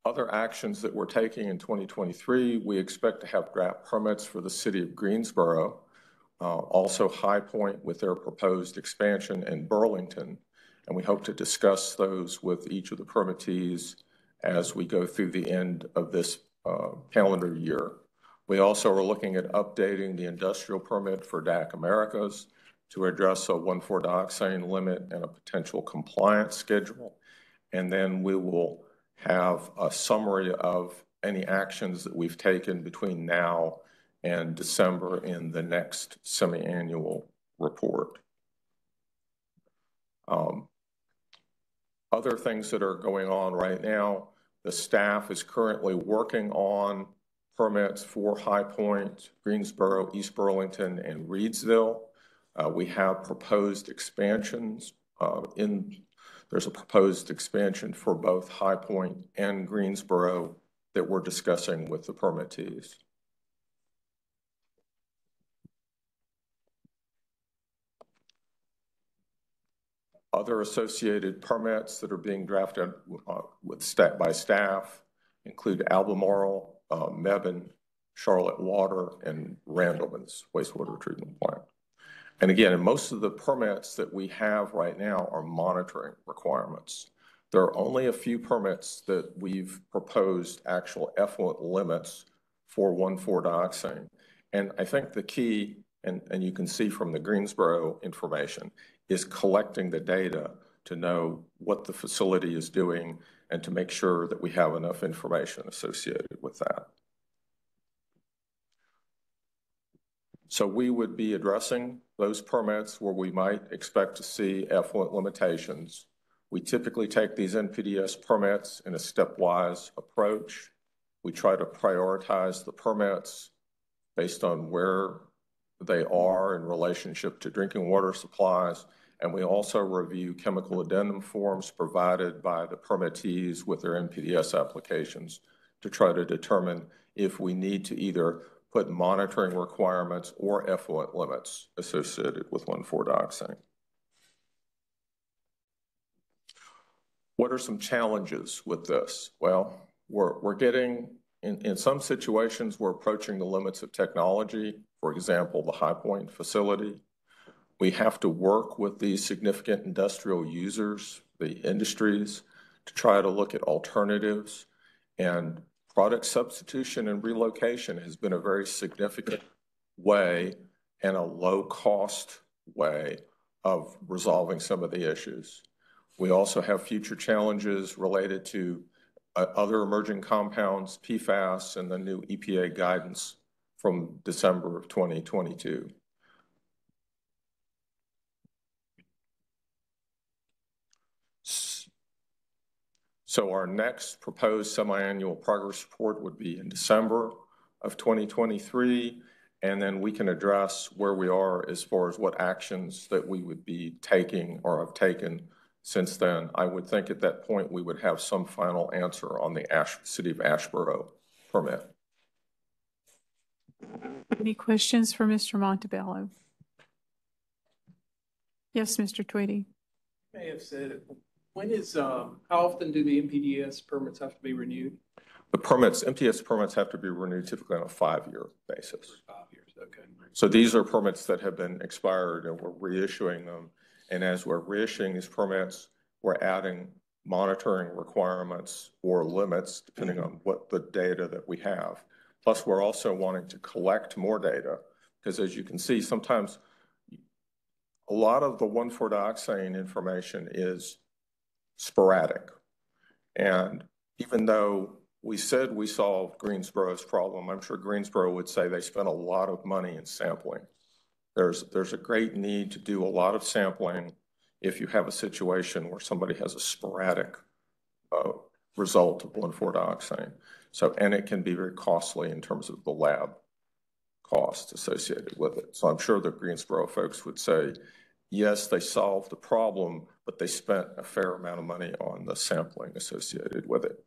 other actions that we're taking in 2023, we expect to have draft permits for the city of Greensboro, also High Point with their proposed expansion in Burlington, and we hope to discuss those with each of the permittees as we go through the end of this calendar year. We also are looking at updating the industrial permit for DAC Americas to address a 1,4-dioxane limit and a potential compliance schedule. And then we will have a summary of any actions that we've taken between now and December in the next semi-annual report. Other things that are going on right now, the staff is currently working on permits for High Point, Greensboro, East Burlington, and Reedsville. We have proposed expansions there's a proposed expansion for both High Point and Greensboro that we're discussing with the permittees. Other associated permits that are being drafted by staff include Albemarle, Mebane, Charlotte Water, and Randleman's wastewater treatment plant. And again, most of the permits that we have right now are monitoring requirements. There are only a few permits that we've proposed actual effluent limits for 1,4-dioxane. And I think the key, and you can see from the Greensboro information, is collecting the data to know what the facility is doing and to make sure that we have enough information associated with that. So we would be addressing those permits where we might expect to see effluent limitations We typically take these NPDES permits in a stepwise approach. We try to prioritize the permits based on where they are in relationship to drinking water supplies. And we also review chemical addendum forms provided by the permittees with their NPDES applications to try to determine if we need to either put monitoring requirements or effluent limits associated with 1,4-dioxane. What are some challenges with this? Well, we're getting, in some situations, we're approaching the limits of technology. For example, the High Point facility. We have to work with these significant industrial users, the industries, to try to look at alternatives. And product substitution and relocation has been a very significant way and a low-cost way of resolving some of the issues. We also have future challenges related to other emerging compounds, PFAS, and the new EPA guidance from December of 2022. So our next proposed semi-annual progress report would be in December of 2023, and then we can address where we are as far as what actions that we would be taking or have taken since then. I would think at that point we would have some final answer on the City of Asheboro permit. Any questions for Mr. Montebello? Yes, Mr. Tweedy. You may have said it. When is, how often do the NPDES permits have to be renewed? The permits, NPDES permits have to be renewed typically on a 5-year basis. 5 years, okay. So these are permits that have been expired and we're reissuing them. And as we're reissuing these permits, we're adding monitoring requirements or limits depending on what the data that we have. Plus, we're also wanting to collect more data because as you can see, sometimes a lot of the 1,4-dioxane information is sporadic. And even though we said we solved Greensboro's problem, I'm sure Greensboro would say they spent a lot of money in sampling. There's a great need to do a lot of sampling if you have a situation where somebody has a sporadic result of 1,4-dioxane. So, and it can be very costly in terms of the lab cost associated with it. So I'm sure the Greensboro folks would say, yes, they solved the problem, but they spent a fair amount of money on the sampling associated with it.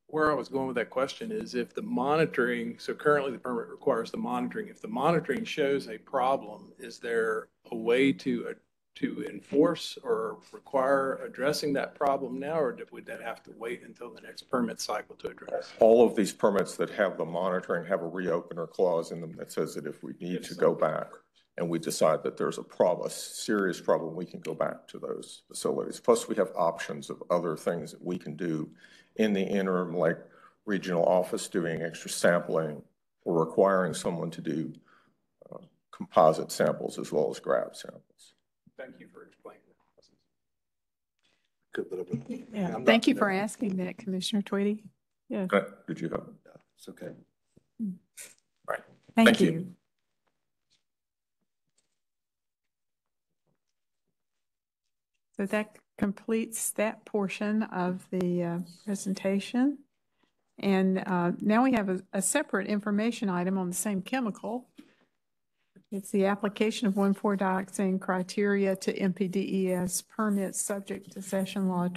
Where I was going with that question is if the monitoring, so currently the permit requires the monitoring. If the monitoring shows a problem, is there a way to enforce or require addressing that problem now, or would that have to wait until the next permit cycle to address? All of these permits that have the monitoring have a reopener clause in them that says that if we need to go back and we decide that there's a problem, a serious problem, we can go back to those facilities. Plus, we have options of other things that we can do in the interim, like regional office doing extra sampling or requiring someone to do composite samples as well as grab samples. Thank you for explaining that. Yeah. Thank you for asking that, Commissioner Tweedy. Yeah. Did you have it? It's okay. Right. Thank you. So that completes that portion of the presentation. And now we have a separate information item on the same chemical. It's the application of 1,4-dioxane criteria to NPDES permits subject to Session Law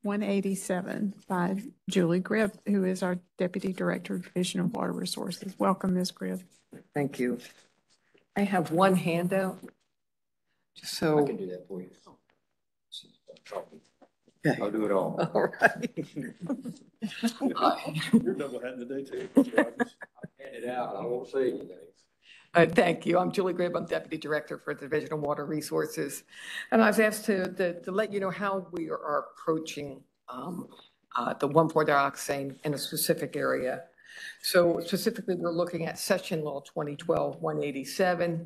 2012-187 by Julie Gribb, who is our Deputy Director of Division of Water Resources. Welcome, Ms. Gribb. Thank you. I have one handout. So I can do that for you. Okay. I'll do it all. All right. You're double heading today too. Hand it out. I won't say anything. Thank you. I'm Julie Gribb. I'm Deputy Director for the Division of Water Resources. And I was asked to let you know how we are approaching the 1,4-dioxane in a specific area. So specifically, we're looking at Session Law 2012-187,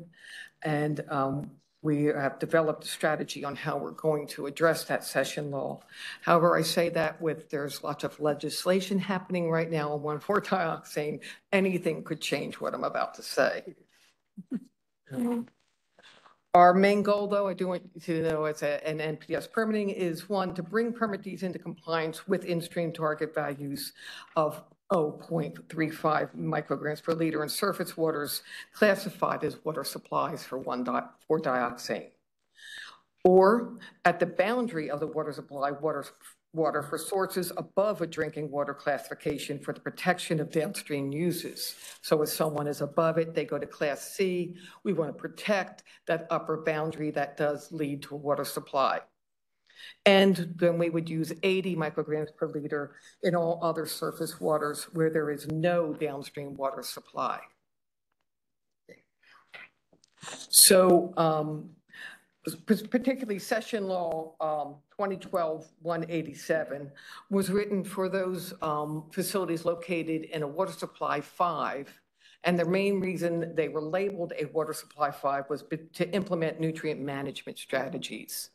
and we have developed a strategy on how we're going to address that session law. However, I say that there's lots of legislation happening right now on 1,4-dioxane. Anything could change what I'm about to say. Our main goal, though, I do want you to know as an NPS permitting is one, to bring permittees into compliance with in-stream target values of 0.35 micrograms per liter in surface waters classified as water supplies for 1,4-dioxane. Or at the boundary of the water supply, water for sources above a drinking water classification for the protection of downstream uses. So if someone is above it, they go to Class C. We want to protect that upper boundary that does lead to a water supply. And then we would use 80 micrograms per liter in all other surface waters where there is no downstream water supply. So, particularly Session Law 2012-187 was written for those facilities located in a water supply 5. And the main reason they were labeled a water supply 5 was to implement nutrient management strategies.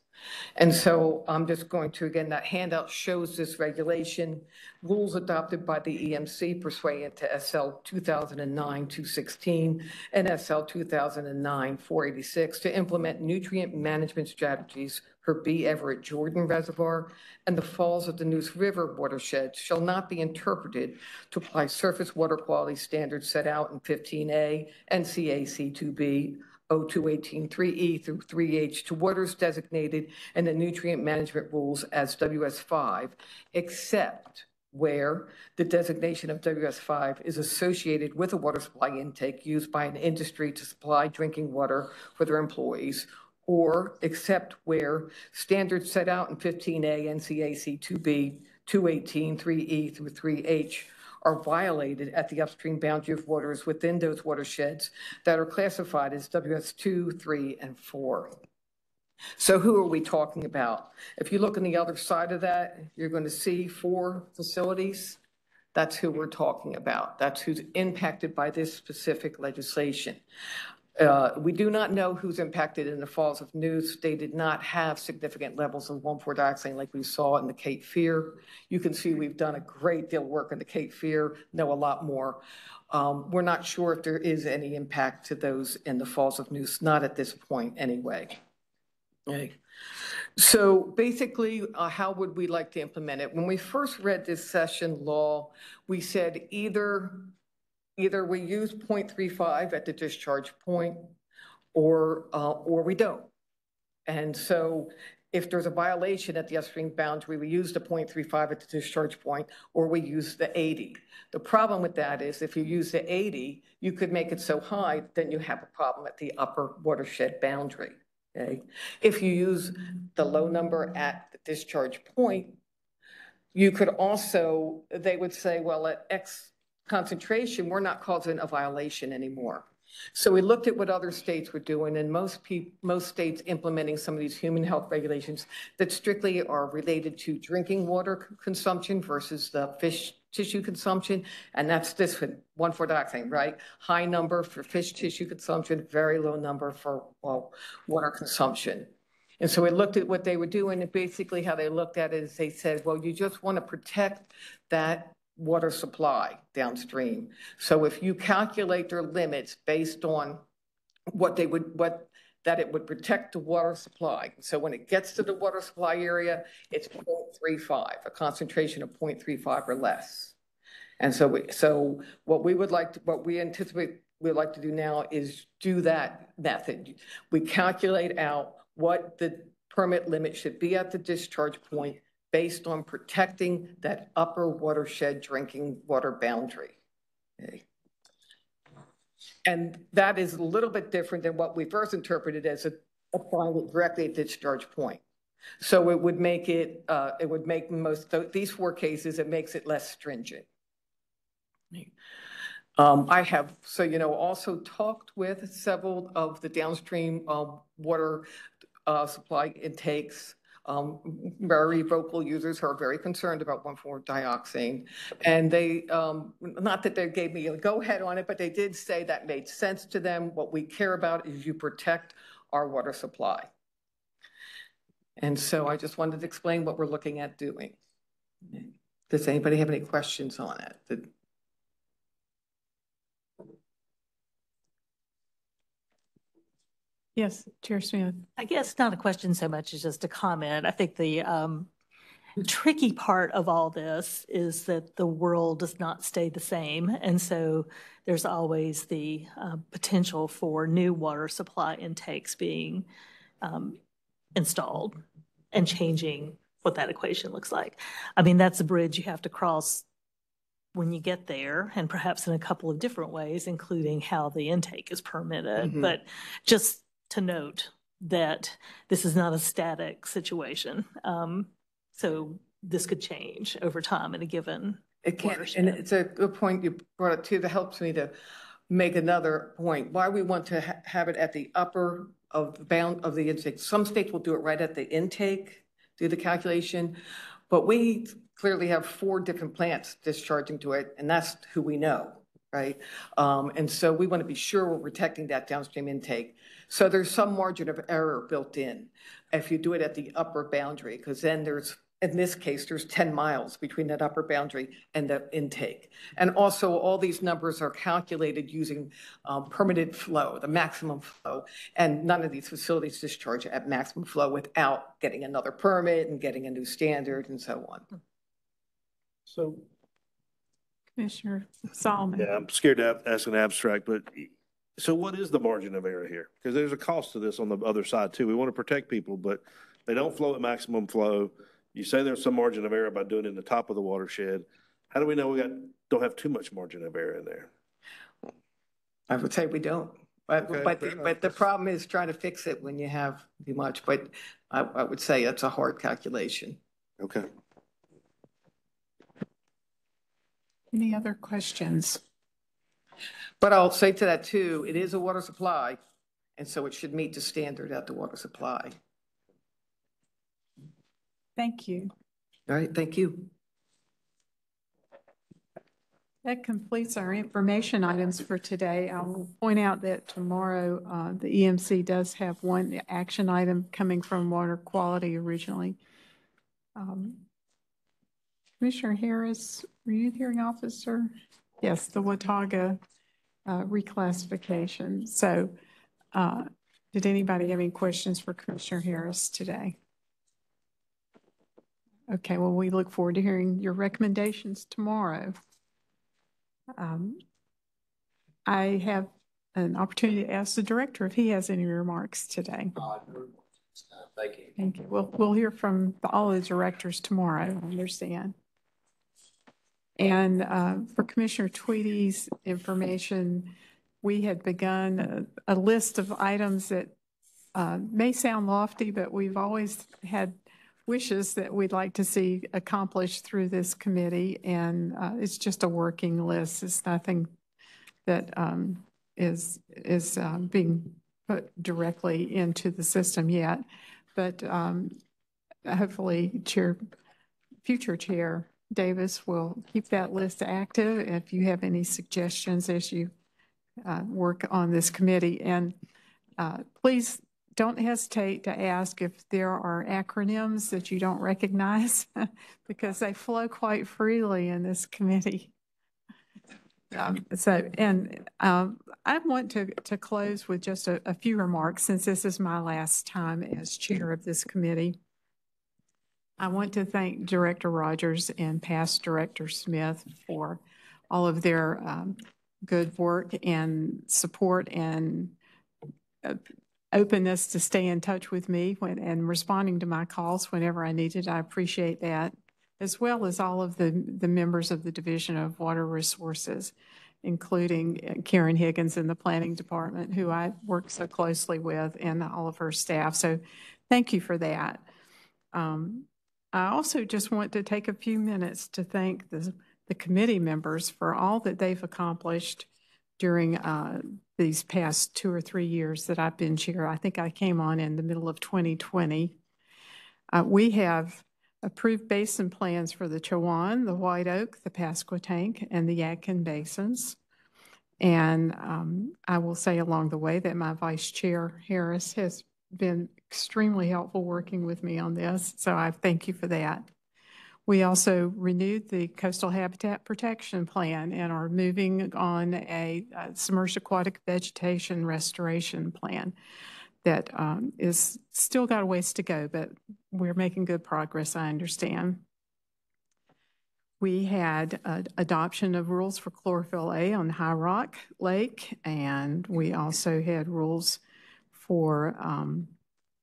And so I'm just going to, again, that handout shows this regulation, rules adopted by the EMC pursuant to SL 2009-216 and SL 2009-486 to implement nutrient management strategies for B. Everett Jordan Reservoir and the Falls of the Neuse River watershed shall not be interpreted to apply surface water quality standards set out in 15A NCAC 2B 0218-3E through 3H to waters designated in the nutrient management rules as WS5, except where the designation of WS5 is associated with a water supply intake used by an industry to supply drinking water for their employees, or except where standards set out in 15A NCAC 2B 218-3E through 3H are violated at the upstream boundary of waters within those watersheds that are classified as WS2, 3, and 4. So who are we talking about? If you look on the other side of that, you're going to see 4 facilities. That's who we're talking about. That's who's impacted by this specific legislation. We do not know who's impacted in the Falls of Neuse. They did not have significant levels of 1,4-dioxane like we saw in the Cape Fear. You can see we've done a great deal of work in the Cape Fear, know a lot more. We're not sure if there is any impact to those in the Falls of Neuse, not at this point anyway. Okay. So basically, how would we like to implement it? When we first read this session law, we said either we use 0.35 at the discharge point or we don't. And so if there's a violation at the upstream boundary, we use the 0.35 at the discharge point or we use the 80. The problem with that is if you use the 80, you could make it so high, then you have a problem at the upper watershed boundary. Okay? If you use the low number at the discharge point, you could also, they would say, well, at X concentration, we're not causing a violation anymore. So we looked at what other states were doing, and most states implementing some of these human health regulations that strictly are related to drinking water consumption versus the fish tissue consumption, and that's this 1,4-dioxane, right? High number for fish tissue consumption, very low number for water consumption. And so we looked at what they were doing, and basically how they looked at it is they said, well, you just want to protect that water supply downstream. So if you calculate their limits based on that it would protect the water supply. So when it gets to the water supply area, it's 0.35, a concentration of 0.35 or less. And so what we anticipate we'd like to do now is do that method. We calculate out what the permit limit should be at the discharge point based on protecting that upper watershed drinking water boundary. Okay. And that is a little bit different than what we first interpreted as applying it directly at discharge point. So it would make these 4 cases, it makes it less stringent. I have, also talked with several of the downstream water supply intakes, very vocal users who are very concerned about 1,4-dioxane. And they, not that they gave me a go-ahead on it, but they did say that made sense to them. What we care about is you protect our water supply. And so I just wanted to explain what we're looking at doing. Does anybody have any questions on it? Yes, Chair Smith. I guess not a question so much as just a comment. I think the tricky part of all this is that the world does not stay the same. And so there's always the potential for new water supply intakes being installed and changing what that equation looks like. I mean, that's a bridge you have to cross when you get there, and perhaps in a couple of different ways, including how the intake is permitted. But just to note that this is not a static situation. So this could change over time in a given It can, watershed. and it's a good point you brought up too, that helps me to make another point. Why we want to have it at the upper of the bound of the intake. Some states will do it right at the intake, do the calculation, but we clearly have 4 different plants discharging to it, and that's who we know, right? And so we want to be sure we're protecting that downstream intake. So there's some margin of error built in if you do it at the upper boundary, because then there's, in this case, there's 10 miles between that upper boundary and the intake. And also all these numbers are calculated using permitted flow, the maximum flow. And none of these facilities discharge at maximum flow without getting another permit and getting a new standard and so on. So, Commissioner Solomon. yeah, I'm scared to ask an abstract, but so what is the margin of error here? Because there's a cost to this on the other side too. We want to protect people, but they don't flow at maximum flow. You say there's some margin of error by doing it in the top of the watershed. How do we know we don't have too much margin of error in there? I would say we don't. But, Okay, but the problem is trying to fix it when you have too much. But I would say it's a hard calculation. Okay. Any other questions? But I'll say to that too, it is a water supply, and so it should meet the standard at the water supply. Thank you. All right, thank you. That completes our information items for today. I will point out that tomorrow the EMC does have one action item coming from water quality originally. Commissioner Harris, were you the hearing officer? Yes, the Watauga reclassification. So did anybody have any questions for Commissioner Harris today? Okay, well, we look forward to hearing your recommendations tomorrow. I have an opportunity to ask the director if he has any remarks today. Thank you. Thank you. We'll hear from all the directors tomorrow, I understand. And for Commissioner Tweedy's information, we had begun a list of items that may sound lofty, but we've always had wishes that we'd like to see accomplished through this committee. And it's just a working list. It's nothing that is being put directly into the system yet. But hopefully future Chair Davis will keep that list active if you have any suggestions as you work on this committee. And please don't hesitate to ask if there are acronyms that you don't recognize because they flow quite freely in this committee. I want to close with just a few remarks since this is my last time as chair of this committee. I want to thank Director Rogers and past Director Smith for all of their good work and support and openness to stay in touch with me and responding to my calls whenever I needed. I appreciate that, as well as all of the members of the Division of Water Resources, including Karen Higgins in the Planning Department, who I work so closely with, and all of her staff. So thank you for that. I also just want to take a few minutes to thank the committee members for all that they've accomplished during these past 2 or 3 years that I've been chair. I think I came on in the middle of 2020. We have approved basin plans for the Chowan, the White Oak, the Pasquotank, and the Yadkin basins. And I will say along the way that my Vice Chair Harris has been extremely helpful working with me on this, so I thank you for that. We also renewed the Coastal Habitat Protection Plan and are moving on a submerged aquatic vegetation restoration plan. that is still got a ways to go, but we're making good progress, I understand. We had adoption of rules for chlorophyll A on High Rock Lake, and we also had rules for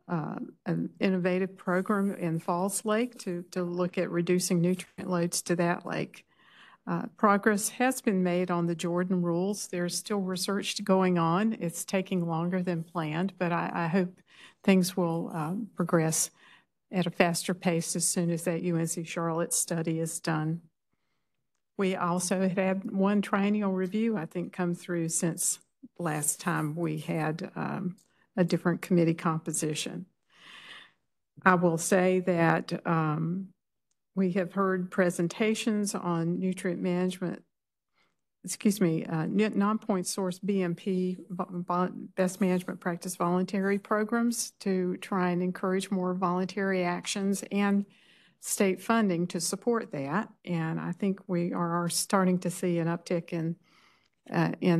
an innovative program in Falls Lake to look at reducing nutrient loads to that lake. Progress has been made on the Jordan rules. There's still research going on. It's taking longer than planned, but I hope things will progress at a faster pace as soon as that UNC Charlotte study is done. We also had one triennial review, I think, come through since last time we had a different committee composition. I will say that we have heard presentations on nutrient management, non-point source BMP, best management practice voluntary programs to try and encourage more voluntary actions and state funding to support that. And I think we are starting to see an uptick in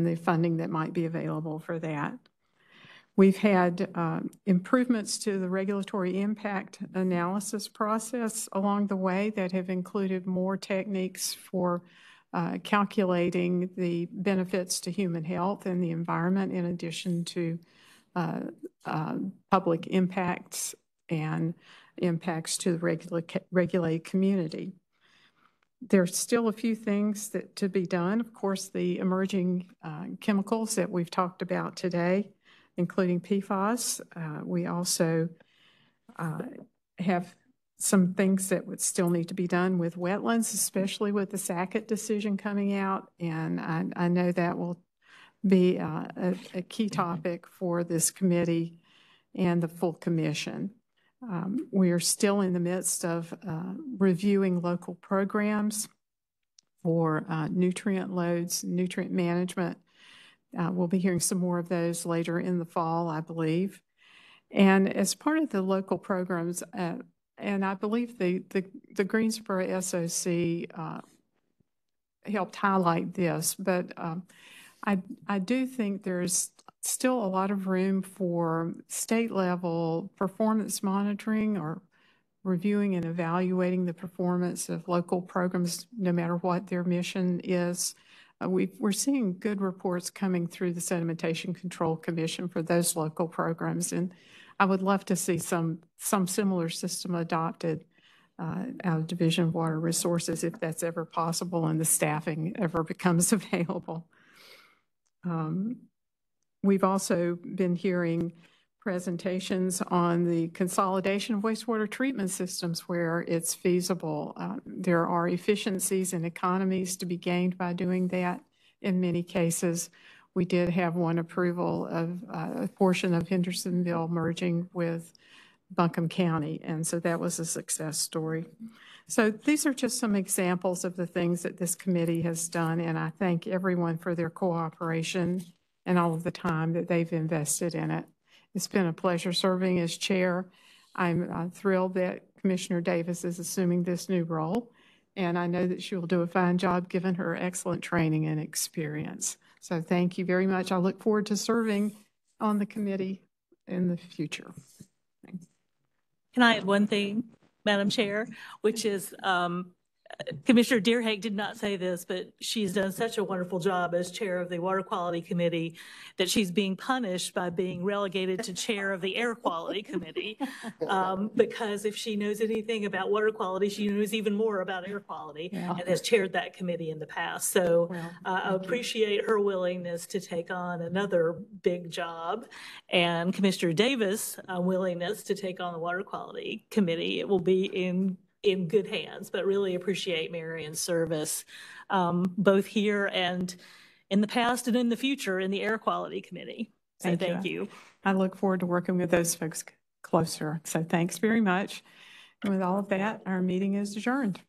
the funding that might be available for that. We've had improvements to the regulatory impact analysis process along the way that have included more techniques for calculating the benefits to human health and the environment, in addition to public impacts and impacts to the regulated community. There's still a few things to be done. Of course, the emerging chemicals that we've talked about today, including PFAS. We also have some things that would still need to be done with wetlands, especially with the Sackett decision coming out. And I know that will be a key topic for this committee and the full commission. We are still in the midst of reviewing local programs for nutrient loads, nutrient management. We'll be hearing some more of those later in the fall, I believe. And as part of the local programs, and I believe the Greensboro SOC helped highlight this, but I do think there's still a lot of room for state level performance monitoring or reviewing and evaluating the performance of local programs, no matter what their mission is. We're seeing good reports coming through the Sedimentation Control Commission for those local programs, and I would love to see some similar system adopted out of Division of Water Resources, if that's ever possible and the staffing ever becomes available. We've also been hearing presentations on the consolidation of wastewater treatment systems where it's feasible. There are efficiencies and economies to be gained by doing that in many cases. We did have one approval of a portion of Hendersonville merging with Buncombe County, and so that was a success story. So these are just some examples of the things that this committee has done, and I thank everyone for their cooperation and all of the time that they've invested in it. It's been a pleasure serving as chair. I'm thrilled that Commissioner Davis is assuming this new role, and I know that she will do a fine job given her excellent training and experience. So thank you very much. I look forward to serving on the committee in the future. Thanks. Can I add one thing, Madam Chair, which is Commissioner Deerhake did not say this, but she's done such a wonderful job as chair of the Water Quality Committee that she's being punished by being relegated to chair of the Air Quality Committee. Because if she knows anything about water quality, she knows even more about air quality and has chaired that committee in the past. So I appreciate her willingness to take on another big job, and Commissioner Davis' willingness to take on the Water Quality Committee. It will be in good hands, but really appreciate Marion's service, both here and in the past and in the future in the Air Quality Committee. So thank you. I look forward to working with those folks closer. So thanks very much. And with all of that, our meeting is adjourned.